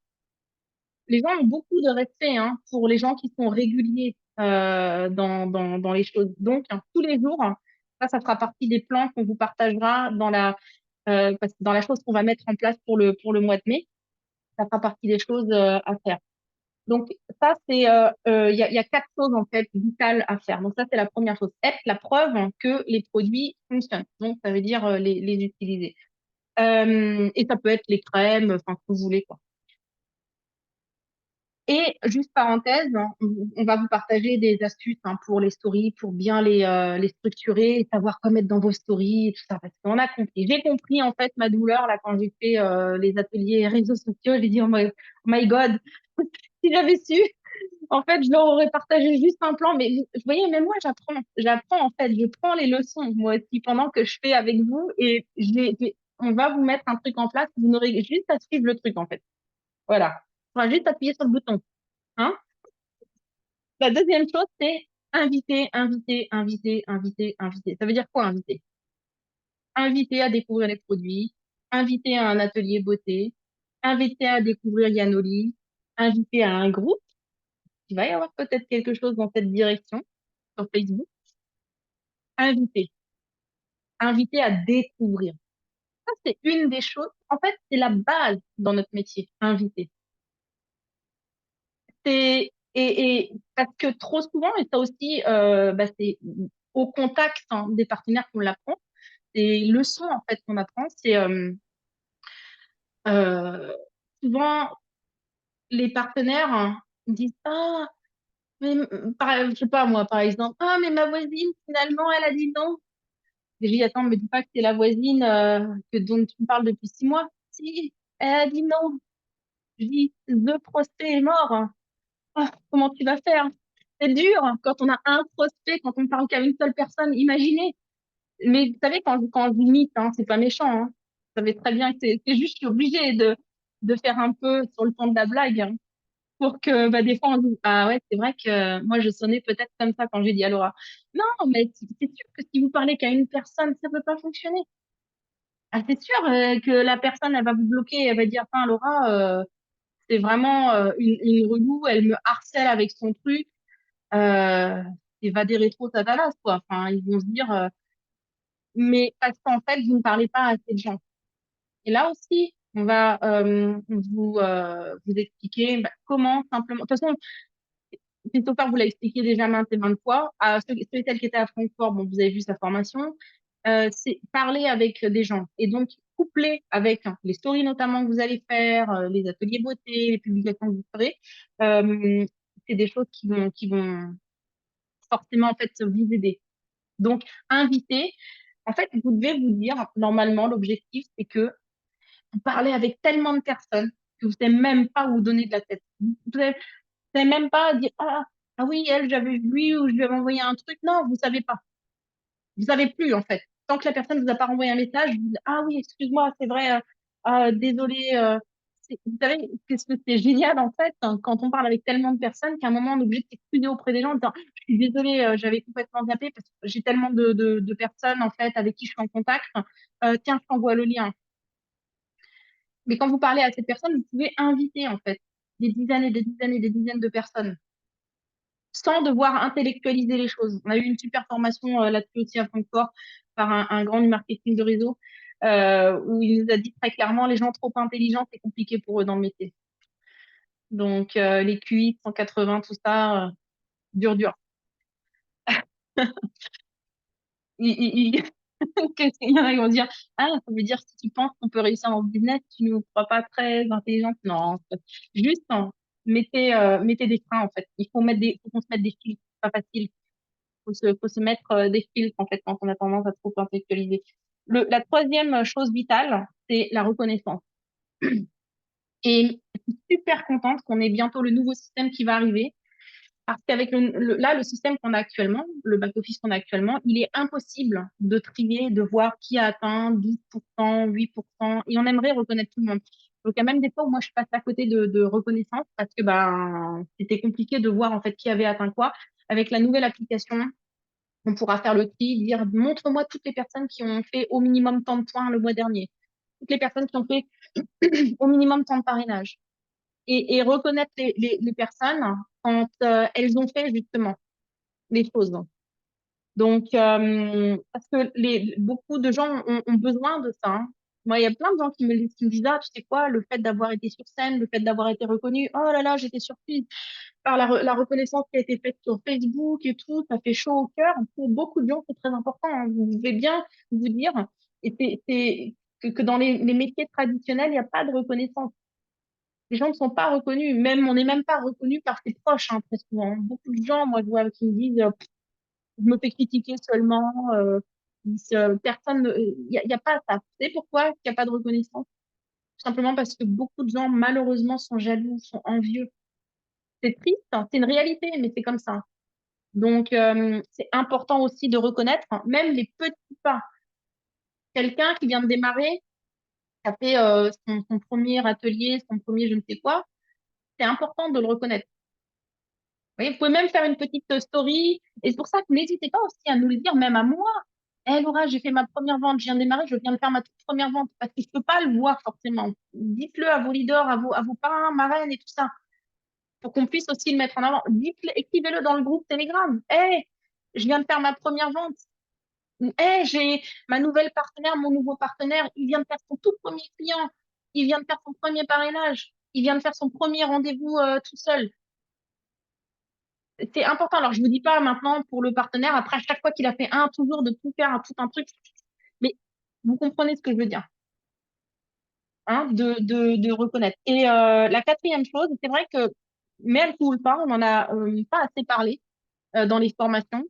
[SPEAKER 1] Les gens ont beaucoup de respect hein, pour les gens qui sont réguliers dans les choses. Donc, hein, tous les jours, hein, ça fera partie des plans qu'on vous partagera dans la chose qu'on va mettre en place pour le mois de mai. Ça fera partie des choses à faire. Donc, ça, il y a quatre choses en fait vitales à faire. Donc, ça, c'est la première chose. Être la preuve hein, que les produits fonctionnent. Donc, ça veut dire les utiliser. Et ça peut être les crèmes, enfin, ce que vous voulez, quoi. Et juste parenthèse, hein, on va vous partager des astuces hein, pour les stories, pour bien les structurer et savoir quoi mettre dans vos stories et tout ça. Parce qu'on a compris. J'ai compris en fait ma douleur là quand j'ai fait les ateliers réseaux sociaux. J'ai dit oh my God, si j'avais su, en fait, je leur aurais partagé juste un plan. Mais vous voyez, même moi, j'apprends en fait. Je prends les leçons moi aussi pendant que je fais avec vous et on va vous mettre un truc en place. Vous n'aurez juste à suivre le truc en fait. Voilà. On va juste appuyer sur le bouton. Hein. La deuxième chose, c'est inviter, inviter, inviter, inviter, inviter. Ça veut dire quoi inviter? Inviter à découvrir les produits, inviter à un atelier beauté, inviter à découvrir Yanoli, inviter à un groupe. Il va y avoir peut-être quelque chose dans cette direction sur Facebook. Inviter, inviter à découvrir. Ça, c'est une des choses. En fait, c'est la base dans notre métier, inviter. Et parce que trop souvent, et ça aussi, bah, c'est au contact hein, des partenaires qu'on l'apprend. Des leçons en fait qu'on apprend, c'est euh, souvent les partenaires hein, disent ah mais je sais pas moi par exemple ah mais ma voisine finalement elle a dit non. Et je dis attends me dis pas que c'est la voisine dont tu me parles depuis 6 mois. Si elle a dit non. Je dis le prospect est mort. Ah, comment tu vas faire? C'est dur hein, quand on a un prospect, quand on parle qu'à une seule personne. Imaginez. Mais vous savez, quand je limite, hein, c'est pas méchant, hein. Vous savez très bien que c'est juste, je suis obligée de faire un peu sur le ton de la blague, hein, pour que, bah, des fois, on dise, ah ouais, c'est vrai que moi, je sonnais peut-être comme ça quand j'ai dit à Laura. Non, mais c'est sûr que si vous parlez qu'à une personne, ça peut pas fonctionner. Ah, c'est sûr, que la personne, elle va vous bloquer, elle va dire, enfin, Laura, c'est vraiment, une relou, elle me harcèle avec son truc, euh, et va des rétro satanas, quoi. Enfin, ils vont se dire, mais parce qu'en fait, vous ne parlez pas à assez de gens. Et là aussi, on va vous expliquer bah, comment simplement. De toute façon, Christopher vous l'a expliqué déjà maintes et maintes fois. Celui et celles qui étaient à Francfort, bon, vous avez vu sa formation. C'est parler avec des gens et donc coupler avec les stories notamment que vous allez faire, les ateliers beauté, les publications que vous ferez. Euh, c'est des choses qui vont forcément en fait vous aider. Donc, inviter. En fait, vous devez vous dire, normalement, l'objectif, c'est que vous parlez avec tellement de personnes que vous savez même pas où vous donner de la tête. Vous savez même pas dire, ah oui, elle, j'avais vu lui ou je lui avais envoyé un truc. Non, vous savez pas. Vous savez plus, en fait. Tant que la personne vous a pas renvoyé un message, vous dites, ah oui, excuse-moi, c'est vrai, désolé. Vous savez, qu'est-ce que c'est génial, en fait, hein, quand on parle avec tellement de personnes qu'à un moment, on est obligé de s'excuser auprès des gens en disant, je suis désolée, j'avais complètement zappé parce que j'ai tellement de personnes, en fait, avec qui je suis en contact. Tiens, je t'envoie le lien. Mais quand vous parlez à cette personne, vous pouvez inviter, en fait, des dizaines et des dizaines et des dizaines de personnes sans devoir intellectualiser les choses. On a eu une super formation là-dessus aussi à Francfort par un grand du marketing de réseau où il nous a dit très clairement les gens trop intelligents, c'est compliqué pour eux dans le métier. Donc les QI 180, tout ça, dur, dur. Ils- Qu'est-ce qu'il y en a qui vont dire? Ah, ça veut dire si tu penses qu'on peut réussir dans ce business, tu ne nous crois pas très intelligente. Non, juste mettez, mettez des freins en fait. Faut qu'on se mette des filtres, c'est pas facile. Faut se mettre des filtres en fait quand on a tendance à trop intellectualiser. La troisième chose vitale, c'est la reconnaissance. Et je suis super contente qu'on ait bientôt le nouveau système qui va arriver. Parce qu'avec là, le système qu'on a actuellement, le back-office qu'on a actuellement, il est impossible de trier, de voir qui a atteint 12%, 8%, et on aimerait reconnaître tout le monde. Donc, il y a même des fois où moi, je passe à côté de reconnaissance parce que ben, c'était compliqué de voir en fait qui avait atteint quoi. Avec la nouvelle application, on pourra faire le tri, dire montre-moi toutes les personnes qui ont fait au minimum tant de points le mois dernier, toutes les personnes qui ont fait au minimum tant de parrainage et reconnaître les personnes quand elles ont fait justement les choses. Donc, parce que beaucoup de gens ont besoin de ça, hein. Moi, il y a plein de gens qui me disent, ah, tu sais quoi, le fait d'avoir été sur scène, le fait d'avoir été reconnu, oh là là, j'étais surprise par la reconnaissance qui a été faite sur Facebook et tout, ça fait chaud au cœur. Pour beaucoup de gens, c'est très important, hein. Vous devez bien vous dire, et que dans les métiers traditionnels, il n'y a pas de reconnaissance. Les gens ne sont pas reconnus, même on n'est même pas reconnu par ses proches, hein, très souvent. Beaucoup de gens, moi, je vois, qui me disent, je me fais critiquer seulement, personne, y a pas ça. Vous savez pourquoi il n'y a pas de reconnaissance? Tout simplement parce que beaucoup de gens, malheureusement, sont jaloux, sont envieux. C'est triste, hein, c'est une réalité, mais c'est comme ça. Donc, c'est important aussi de reconnaître même les petits pas. Quelqu'un qui vient de démarrer, qui a fait son premier atelier, son premier je ne sais quoi, c'est important de le reconnaître. Vous voyez, vous pouvez même faire une petite story. Et c'est pour ça que n'hésitez pas aussi à nous le dire, même à moi. Eh Laura, j'ai fait ma première vente, je viens de démarrer, je viens de faire ma toute première vente. Parce que je peux pas le voir forcément. Dites-le à vos leaders, à vos parrains, marraines et tout ça, pour qu'on puisse aussi le mettre en avant. Dites-le, écrivez-le dans le groupe Telegram. Je viens de faire ma première vente. J'ai ma nouvelle partenaire, mon nouveau partenaire, il vient de faire son tout premier client, il vient de faire son premier parrainage, il vient de faire son premier rendez-vous tout seul. C'est important. Alors, je vous dis pas maintenant pour le partenaire, après, à chaque fois qu'il a fait un, toujours de tout faire, tout un truc, mais vous comprenez ce que je veux dire, hein, de reconnaître. Et la quatrième chose, c'est vrai que, mais elle coule pas, on n'en a pas assez parlé dans les formations.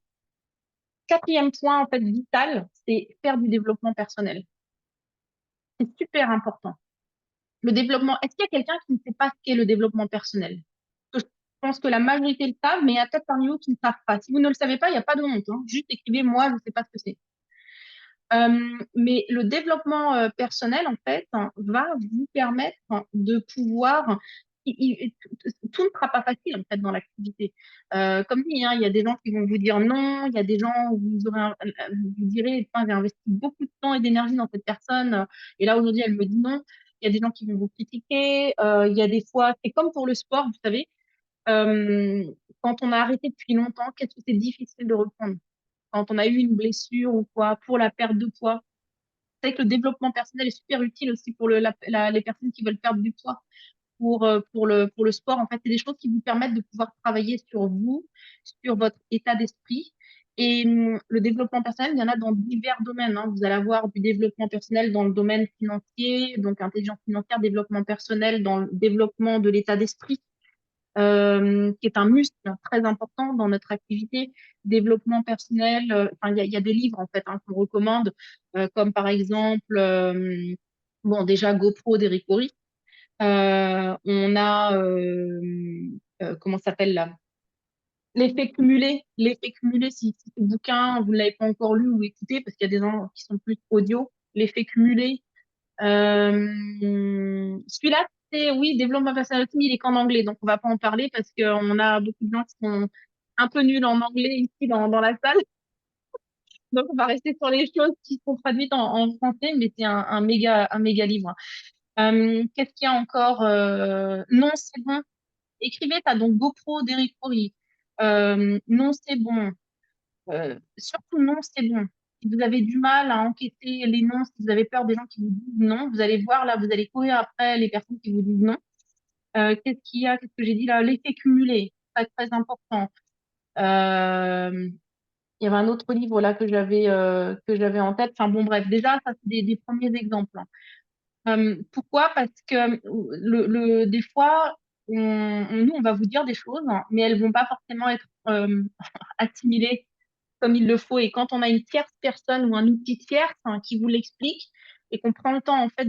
[SPEAKER 1] Quatrième point, en fait, vital, c'est faire du développement personnel. C'est super important. Le développement, est-ce qu'il y a quelqu'un qui ne sait pas ce qu'est le développement personnel? Parce que je pense que la majorité le savent, mais il y a peut-être parmi vous qui ne savent pas. Si vous ne le savez pas, il n'y a pas de honte, hein. Juste écrivez, moi, je ne sais pas ce que c'est. Mais le développement personnel, en fait, hein, va vous permettre de pouvoir. Tout ne sera pas facile, en fait, dans l'activité. Comme dit, hein, il y a des gens qui vont vous dire non, il y a des gens où vous direz, enfin, j'ai investi beaucoup de temps et d'énergie dans cette personne, et là, aujourd'hui, elle me dit non. Il y a des gens qui vont vous critiquer. Il y a des fois, c'est comme pour le sport, vous savez, euh, quand on a arrêté depuis longtemps, qu'est-ce que c'est difficile de reprendre? Quand on a eu une blessure ou quoi, pour la perte de poids. C'est que le développement personnel est super utile aussi pour les personnes qui veulent perdre du poids pour le sport. En fait, c'est des choses qui vous permettent de pouvoir travailler sur vous, sur votre état d'esprit. Et le développement personnel, il y en a dans divers domaines, hein. Vous allez avoir du développement personnel dans le domaine financier, donc intelligence financière, développement personnel dans le développement de l'état d'esprit, qui est un muscle très important dans notre activité. Développement personnel, enfin, il y a des livres en fait hein, qu'on recommande, comme par exemple, bon, déjà GoPro d'Eric Worre. On a, comment ça s'appelle là? L'effet cumulé. L'effet cumulé, si ce bouquin, vous ne l'avez pas encore lu ou écouté, parce qu'il y a des gens qui sont plus audio, l'effet cumulé. Celui-là, c'est, oui, développement personnel, mais il est qu'en anglais, donc on va pas en parler parce qu'on a beaucoup de gens qui sont un peu nuls en anglais ici dans la salle. Donc on va rester sur les choses qui sont traduites en français, mais c'est un méga livre. Qu'est-ce qu'il y a encore? Non, c'est bon. Écrivez, t'as donc GoPro d'Eric Coury. Non, c'est bon. Surtout non, c'est bon. Si vous avez du mal à encaisser les noms, si vous avez peur des gens qui vous disent non, vous allez voir là, vous allez courir après les personnes qui vous disent non. Qu'est-ce qu'il y a? Qu'est-ce que j'ai dit là? L'effet cumulé, très très important. Euh, il y avait un autre livre là que j'avais en tête. Enfin bon, bref, déjà ça c'est des premiers exemples, hein. Pourquoi? Parce que des fois, nous, on va vous dire des choses, hein, mais elles vont pas forcément être assimilées comme il le faut. Et quand on a une tierce personne ou un outil tierce hein, qui vous l'explique et qu'on prend le temps en fait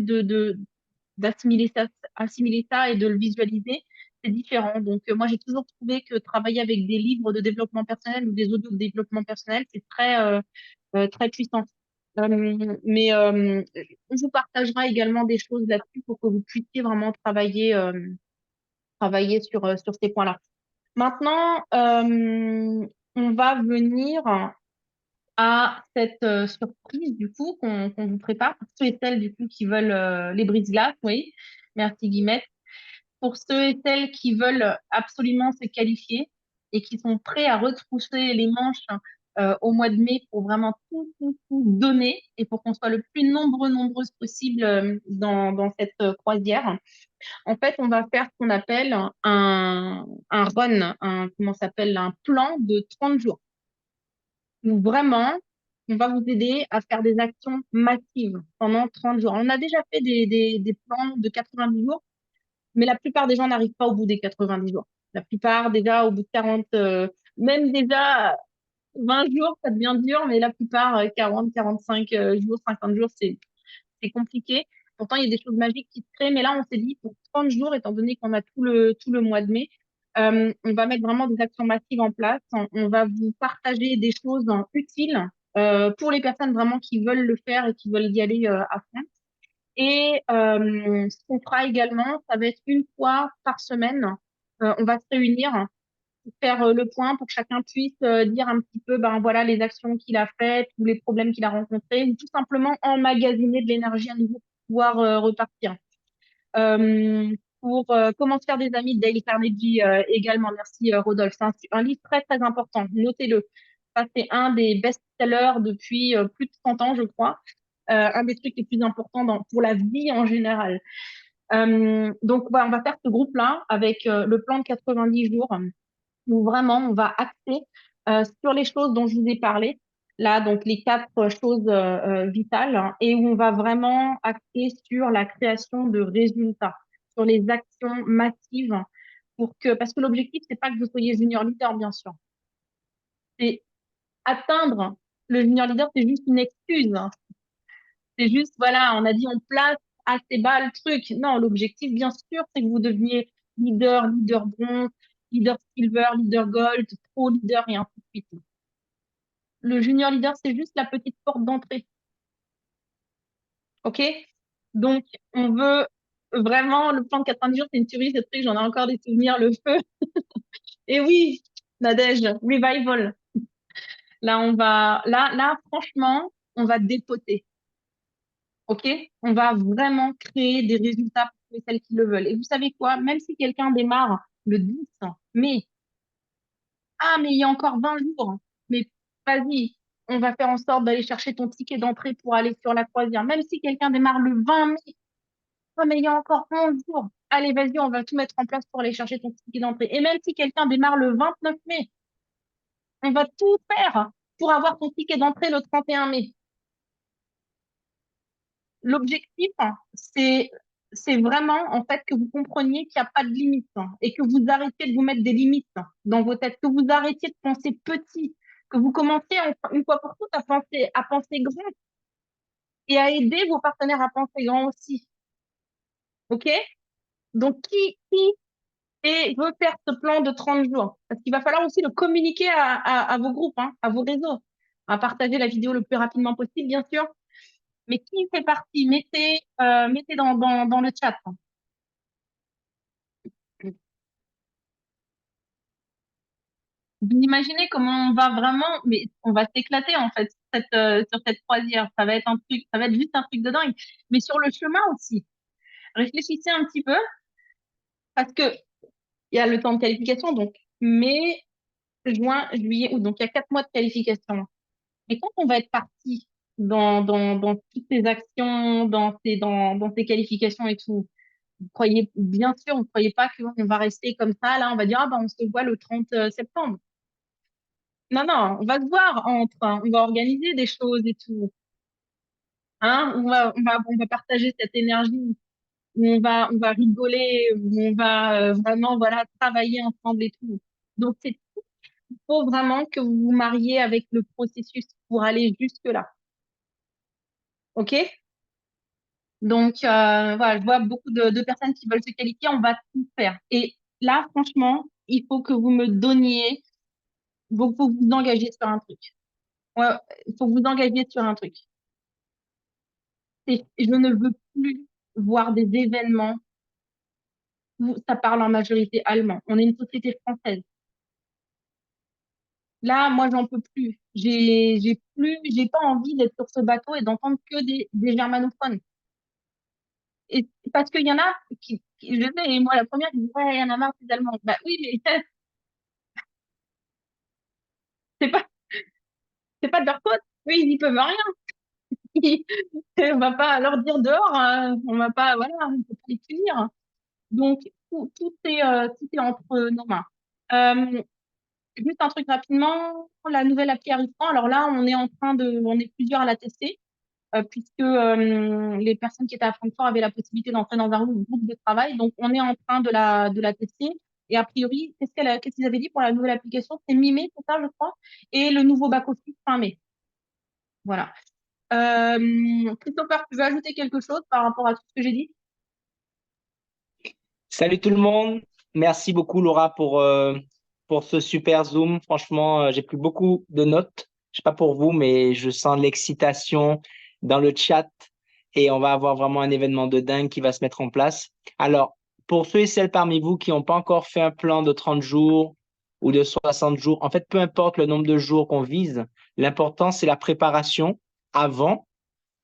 [SPEAKER 1] assimiler ça et de le visualiser, c'est différent. Donc moi, j'ai toujours trouvé que travailler avec des livres de développement personnel ou des audios de développement personnel, c'est très puissant. Mais on vous partagera également des choses là-dessus pour que vous puissiez vraiment travailler sur ces points-là. Maintenant, on va venir à cette surprise du coup qu'on vous prépare pour ceux et celles du coup qui veulent les brise-glaces, oui. Merci Guillemette. Pour ceux et celles qui veulent absolument se qualifier et qui sont prêts à retrousser les manches au mois de mai pour vraiment tout donner et pour qu'on soit le plus nombreuses possible dans cette croisière. En fait, on va faire ce qu'on appelle un run, comment ça s'appelle, un plan de 30 jours. Donc vraiment, on va vous aider à faire des actions massives pendant 30 jours. On a déjà fait des plans de 90 jours, mais la plupart des gens n'arrivent pas au bout des 90 jours. La plupart, déjà, au bout de 40, même déjà 20 jours, ça devient dur, mais la plupart, 40, 45 jours, 50 jours, c'est compliqué. Pourtant, il y a des choses magiques qui se créent, mais là, on s'est dit, pour 30 jours, étant donné qu'on a tout le mois de mai, on va mettre vraiment des actions massives en place. On va vous partager des choses utiles pour les personnes vraiment qui veulent le faire et qui veulent y aller à fond. Et ce qu'on fera également, ça va être une fois par semaine, on va se réunir pour faire le point, pour que chacun puisse dire un petit peu, ben voilà, les actions qu'il a faites, tous les problèmes qu'il a rencontrés, ou tout simplement emmagasiner de l'énergie à nouveau pour pouvoir repartir. Euh, pour comment se faire des amis de Dale Carnegie également, merci Rodolphe. C'est un livre très très important, notez-le. Ça, c'est un des best-sellers depuis plus de 30 ans, je crois. Un des trucs les plus importants pour la vie en général. Donc, voilà, on va faire ce groupe-là avec le plan de 90 jours où vraiment on va axer sur les choses dont je vous ai parlé, là, donc les quatre choses vitales, hein, et où on va vraiment axer sur la création de résultats, sur les actions massives parce que l'objectif, c'est pas que vous soyez junior leader, bien sûr. C'est atteindre le junior leader, c'est juste une excuse, hein. C'est juste, voilà, on a dit on place assez bas le truc. Non, l'objectif, bien sûr, c'est que vous deveniez leader bronze, leader silver, leader gold, pro leader et ainsi de suite. Le junior leader, c'est juste la petite porte d'entrée. OK? Donc, on veut vraiment, le plan de 90 jours, c'est une tuerie, ce truc, j'en ai encore des souvenirs, le feu. Et oui, Nadège, revival. Franchement, on va dépoter. OK? On va vraiment créer des résultats pour celles qui le veulent. Et vous savez quoi? Même si quelqu'un démarre le 10 mai, ah, mais il y a encore 20 jours. Mais vas-y, on va faire en sorte d'aller chercher ton ticket d'entrée pour aller sur la croisière. Même si quelqu'un démarre le 20 mai, oh, mais il y a encore 11 jours. Allez, vas-y, on va tout mettre en place pour aller chercher ton ticket d'entrée. Et même si quelqu'un démarre le 29 mai, on va tout faire pour avoir ton ticket d'entrée le 31 mai. L'objectif, hein, c'est vraiment, en fait, que vous compreniez qu'il n'y a pas de limite, hein, et que vous arrêtiez de vous mettre des limites, hein, dans vos têtes, que vous arrêtiez de penser petit, que vous commenciez une fois pour toutes à penser grand et à aider vos partenaires à penser grand aussi. OK? Donc, veut faire ce plan de 30 jours? Parce qu'il va falloir aussi le communiquer à vos groupes, hein, à vos réseaux, à partager la vidéo le plus rapidement possible, bien sûr. Mais qui fait partie? Mettez dans le chat, hein. Vous imaginez comment on va vraiment, mais on va s'éclater en fait sur cette croisière. Ça va être un truc, ça va être juste un truc de dingue. Mais sur le chemin aussi, réfléchissez un petit peu parce que il y a le temps de qualification, donc mai, juin, juillet, août. Donc il y a 4 mois de qualification. Mais quand on va être parti dans toutes ces actions, dans ces qualifications et tout, vous croyez, bien sûr, vous croyez pas qu'on va rester comme ça, là, on va dire, ah ben, on se voit le 30 septembre. Non, non, on va se voir hein, on va organiser des choses et tout, hein, on va partager cette énergie, où on va rigoler, où on va vraiment, voilà, travailler ensemble et tout. Donc, il faut vraiment que vous vous mariez avec le processus pour aller jusque-là. OK? Donc, voilà, je vois beaucoup de personnes qui veulent se qualifier, on va tout faire. Et là, franchement, il faut que vous me donniez, faut que vous vous engagiez sur un truc. Ouais, il faut que vous engagiez sur un truc. Je ne veux plus voir des événements où ça parle en majorité allemand. On est une société française. Là, moi, j'en peux plus. J'ai pas envie d'être sur ce bateau et d'entendre que des germanophones. Et parce qu'il y en a je sais, et moi, la première, qui dit, ouais, il y en a marre des Allemands. Bah oui, mais c'est pas, c'est pas de leur faute. Eux, ils y peuvent rien. On va pas leur dire dehors, on va pas, voilà, on peut pas les punir. Donc, tout est entre nos mains. Euh, Juste un truc rapidement, la nouvelle appli Arrivant. Alors là, on est plusieurs à la tester, puisque les personnes qui étaient à Francfort avaient la possibilité d'entrer dans un groupe de travail. Donc, on est en train de la tester. Et a priori, qu'est-ce qu'ils avaient dit pour la nouvelle application? C'est mi-mai, c'est ça, je crois. Et le nouveau back-office fin mai. Voilà. Christopher, tu veux ajouter quelque chose par rapport à tout ce que j'ai dit?
[SPEAKER 2] Salut tout le monde. Merci beaucoup Laura pour ce super Zoom. Franchement, j'ai pris beaucoup de notes. Je sais pas pour vous, mais je sens l'excitation dans le chat et on va avoir vraiment un événement de dingue qui va se mettre en place. Alors, pour ceux et celles parmi vous qui n'ont pas encore fait un plan de 30 jours ou de 60 jours, en fait, peu importe le nombre de jours qu'on vise, l'important, c'est la préparation avant,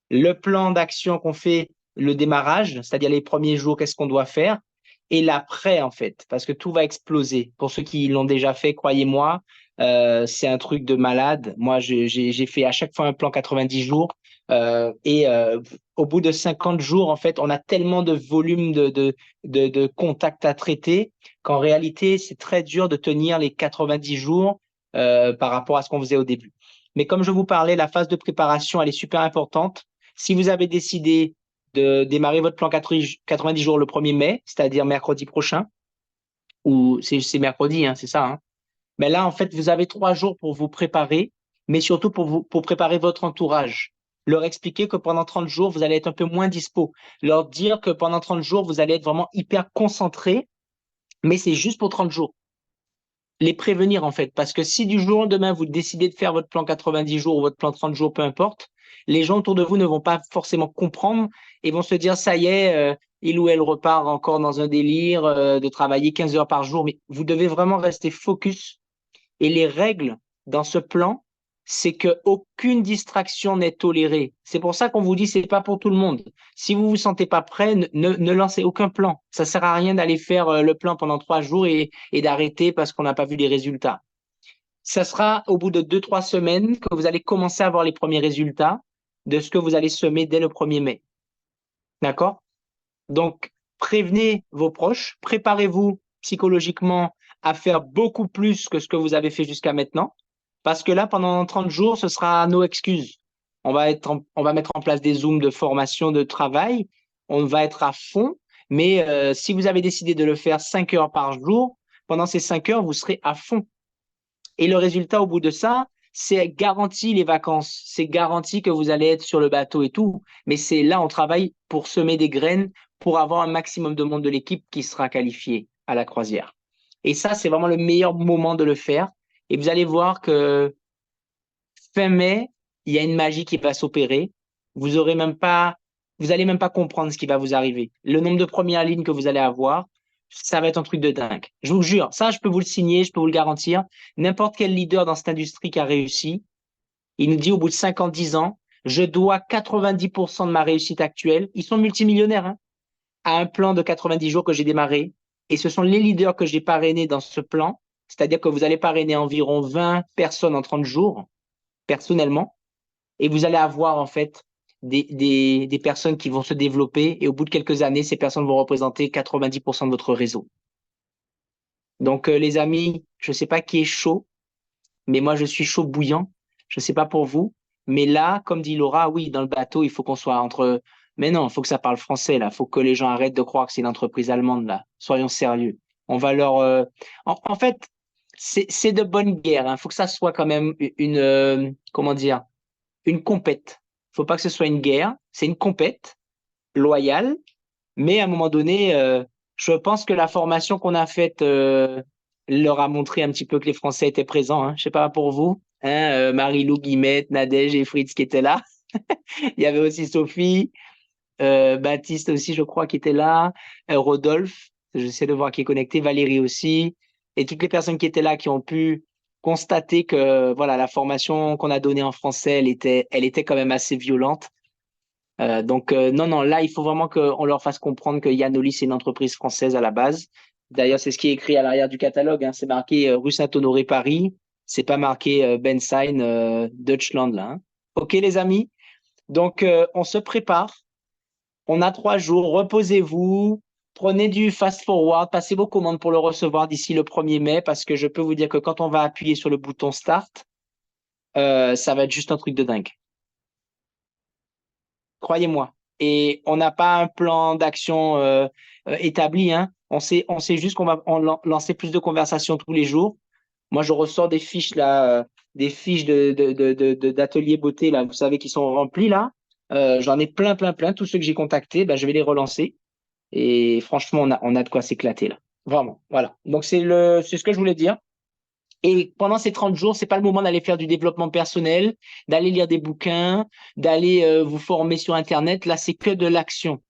[SPEAKER 2] le plan d'action qu'on fait, le démarrage, c'est-à-dire les premiers jours, qu'est-ce qu'on doit faire, et l'après, en fait, parce que tout va exploser. Pour ceux qui l'ont déjà fait, croyez-moi, c'est un truc de malade. Moi, j'ai fait à chaque fois un plan 90 jours. Au bout de 50 jours, en fait, on a tellement de volume de contacts à traiter qu'en réalité, c'est très dur de tenir les 90 jours par rapport à ce qu'on faisait au début. Mais comme je vous parlais, la phase de préparation, elle est super importante. Si vous avez décidé de démarrer votre plan 90 jours le 1er mai, c'est-à-dire mercredi prochain, ou c'est mercredi, hein, c'est ça, hein. Mais là, en fait, vous avez 3 jours pour vous préparer, mais surtout pour préparer votre entourage. Leur expliquer que pendant 30 jours, vous allez être un peu moins dispo. Leur dire que pendant 30 jours, vous allez être vraiment hyper concentré, mais c'est juste pour 30 jours. Les prévenir, en fait, parce que si du jour au lendemain, vous décidez de faire votre plan 90 jours ou votre plan 30 jours, peu importe, les gens autour de vous ne vont pas forcément comprendre et vont se dire, ça y est, il ou elle repart encore dans un délire de travailler 15 heures par jour. Mais vous devez vraiment rester focus. Et les règles dans ce plan, c'est qu'aucune distraction n'est tolérée. C'est pour ça qu'on vous dit, c'est pas pour tout le monde. Si vous vous sentez pas prêt, ne lancez aucun plan. Ça sert à rien d'aller faire le plan pendant 3 jours et d'arrêter parce qu'on n'a pas vu les résultats. Ça sera au bout de 2, 3 semaines que vous allez commencer à voir les premiers résultats de ce que vous allez semer dès le 1er mai. D'accord? Donc, prévenez vos proches, préparez-vous psychologiquement à faire beaucoup plus que ce que vous avez fait jusqu'à maintenant, parce que là, pendant 30 jours, ce sera nos excuses. On va mettre en place des Zooms de formation, de travail, on va être à fond, mais si vous avez décidé de le faire 5 heures par jour, pendant ces 5 heures, vous serez à fond. Et le résultat au bout de ça, c'est garanti les vacances. C'est garanti que vous allez être sur le bateau et tout. Mais c'est là, on travaille pour semer des graines, pour avoir un maximum de monde de l'équipe qui sera qualifié à la croisière. Et ça, c'est vraiment le meilleur moment de le faire. Et vous allez voir que fin mai, il y a une magie qui va s'opérer. Vous aurez même pas, vous allez même pas comprendre ce qui va vous arriver. Le nombre de premières lignes que vous allez avoir, ça va être un truc de dingue. Je vous jure, ça, je peux vous le signer, je peux vous le garantir. N'importe quel leader dans cette industrie qui a réussi, il nous dit au bout de 5 ans, 10 ans, je dois 90% de ma réussite actuelle. Ils sont multimillionnaires, hein, à un plan de 90 jours que j'ai démarré. Et ce sont les leaders que j'ai parrainés dans ce plan. C'est-à-dire que vous allez parrainer environ 20 personnes en 30 jours, personnellement. Et vous allez avoir en fait des personnes qui vont se développer et au bout de quelques années, ces personnes vont représenter 90% de votre réseau. Donc les amis, je ne sais pas qui est chaud, mais moi je suis chaud bouillant. Je ne sais pas pour vous, mais là, comme dit Laura, oui, dans le bateau, il faut qu'on soit entre... Mais non, il faut que ça parle français là. Il faut que les gens arrêtent de croire que c'est une entreprise allemande là. Soyons sérieux. On va leur... en fait, c'est de bonne guerre. Il faut que ça soit quand même une... comment dire? Une compète. Faut pas que ce soit une guerre, c'est une compète loyale, mais à un moment donné, je pense que la formation qu'on a faite leur a montré un petit peu que les Français étaient présents. Hein. Je sais pas pour vous, hein, Marie-Lou, Guillemette, Nadège et Fritz qui étaient là. Il y avait aussi Sophie, Baptiste aussi, je crois, qui était là, Rodolphe, j'essaie de voir qui est connecté, Valérie aussi, et toutes les personnes qui étaient là qui ont pu constater que voilà, la formation qu'on a donnée en français, elle était quand même assez violente. Donc non, non, là, il faut vraiment qu'on leur fasse comprendre que Yanoli, c'est une entreprise française à la base. D'ailleurs, c'est ce qui est écrit à l'arrière du catalogue. Hein. C'est marqué rue Saint-Honoré, Paris. C'est pas marqué Bensheim, Deutschland, là. Hein. OK, les amis? Donc, on se prépare. On a 3 jours, reposez-vous, prenez du fast-forward, passez vos commandes pour le recevoir d'ici le 1er mai, parce que je peux vous dire que quand on va appuyer sur le bouton Start, ça va être juste un truc de dingue. Croyez-moi. Et on n'a pas un plan d'action établi, hein. On sait juste qu'on va lancer plus de conversations tous les jours. Moi, je ressors des fiches là, des fiches d'atelier beauté là, vous savez, qui sont remplies là. J'en ai plein, plein, plein. Tous ceux que j'ai contactés, ben, je vais les relancer. Et franchement, on a de quoi s'éclater là. Vraiment. Voilà. Donc, c'est ce que je voulais dire. Et pendant ces 30 jours, c'est pas le moment d'aller faire du développement personnel, d'aller lire des bouquins, d'aller vous former sur Internet. Là, c'est que de l'action.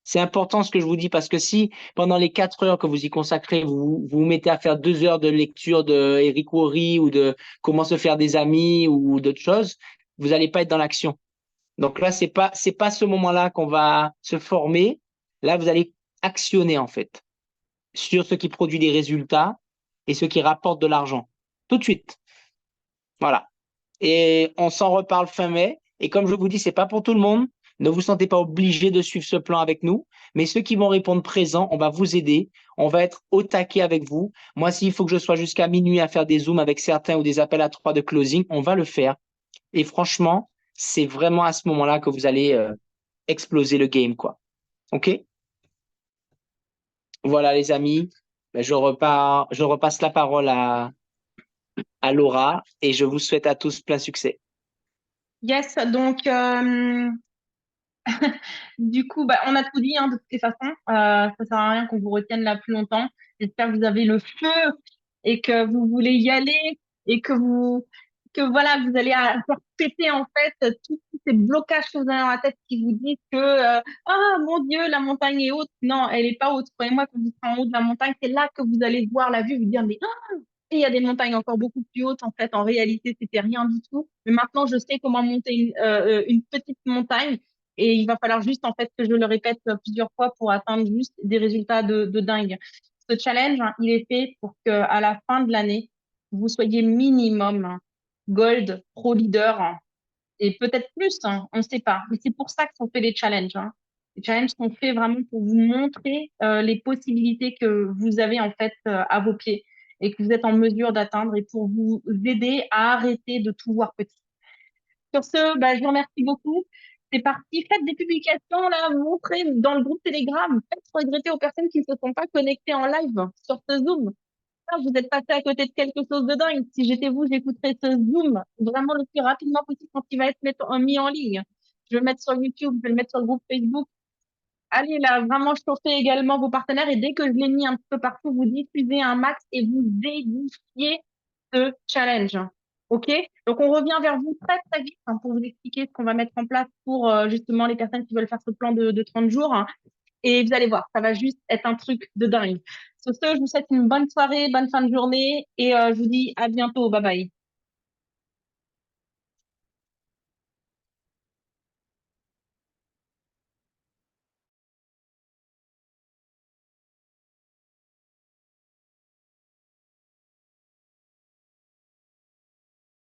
[SPEAKER 2] C'est important ce que je vous dis parce que si pendant les 4 heures que vous y consacrez, vous mettez à faire 2 heures de lecture de Eric Worre ou de comment se faire des amis ou d'autres choses, vous n'allez pas être dans l'action. Donc là, c'est pas ce moment-là qu'on va se former. Là, vous allez actionner en fait sur ce qui produit des résultats et ce qui rapporte de l'argent. Tout de suite. Voilà. Et on s'en reparle fin mai. Et comme je vous dis, c'est pas pour tout le monde. Ne vous sentez pas obligé de suivre ce plan avec nous. Mais ceux qui vont répondre présent, on va vous aider. On va être au taquet avec vous. Moi, s'il faut que je sois jusqu'à minuit à faire des zooms avec certains ou des appels à 3 de closing, on va le faire. Et franchement, c'est vraiment à ce moment-là que vous allez exploser le game, quoi. OK? Voilà, les amis. Ben, je repasse la parole à Laura et je vous souhaite à tous plein succès.
[SPEAKER 1] Yes, donc du coup, bah, on a tout dit hein, de toutes les façons. Ça sert à rien qu'on vous retienne là plus longtemps. J'espère que vous avez le feu et que vous voulez y aller et que voilà, vous allez faire péter en fait tous ces blocages que vous avez dans la tête qui vous disent que ah mon Dieu, la montagne est haute. Non, elle est pas haute. Croyez-moi, quand vous serez en haut de la montagne, c'est là que vous allez voir la vue, vous dire mais et il y a des montagnes encore beaucoup plus hautes. En fait, en réalité, c'était rien du tout. Mais maintenant, je sais comment monter une petite montagne. Et il va falloir juste, en fait, que je le répète plusieurs fois pour atteindre juste des résultats de dingue. Ce challenge, hein, il est fait pour que, à la fin de l'année, vous soyez minimum gold, pro leader, et peut-être plus, hein, on ne sait pas. Mais c'est pour ça qu'on fait les challenges, hein. Les challenges sont faits vraiment pour vous montrer les possibilités que vous avez en fait à vos pieds et que vous êtes en mesure d'atteindre et pour vous aider à arrêter de tout voir petit. Sur ce, bah, je vous remercie beaucoup. C'est parti. Faites des publications là, montrez dans le groupe Telegram. Faites regretter aux personnes qui ne se sont pas connectées en live sur ce Zoom. Ah, vous êtes passé à côté de quelque chose de dingue. Si j'étais vous, j'écouterais ce Zoom vraiment le plus rapidement possible quand il va être mis en ligne. Je vais le mettre sur YouTube, je vais le mettre sur le groupe Facebook. Allez là, vraiment chauffer également vos partenaires et dès que je l'ai mis un petit peu partout, vous diffusez un max et vous édifiez ce challenge. OK? Donc on revient vers vous très très vite hein, pour vous expliquer ce qu'on va mettre en place pour justement les personnes qui veulent faire ce plan de 30 jours. Hein. Et vous allez voir, ça va juste être un truc de dingue. Sur ce, je vous souhaite une bonne soirée, bonne fin de journée et je vous dis à bientôt. Bye bye.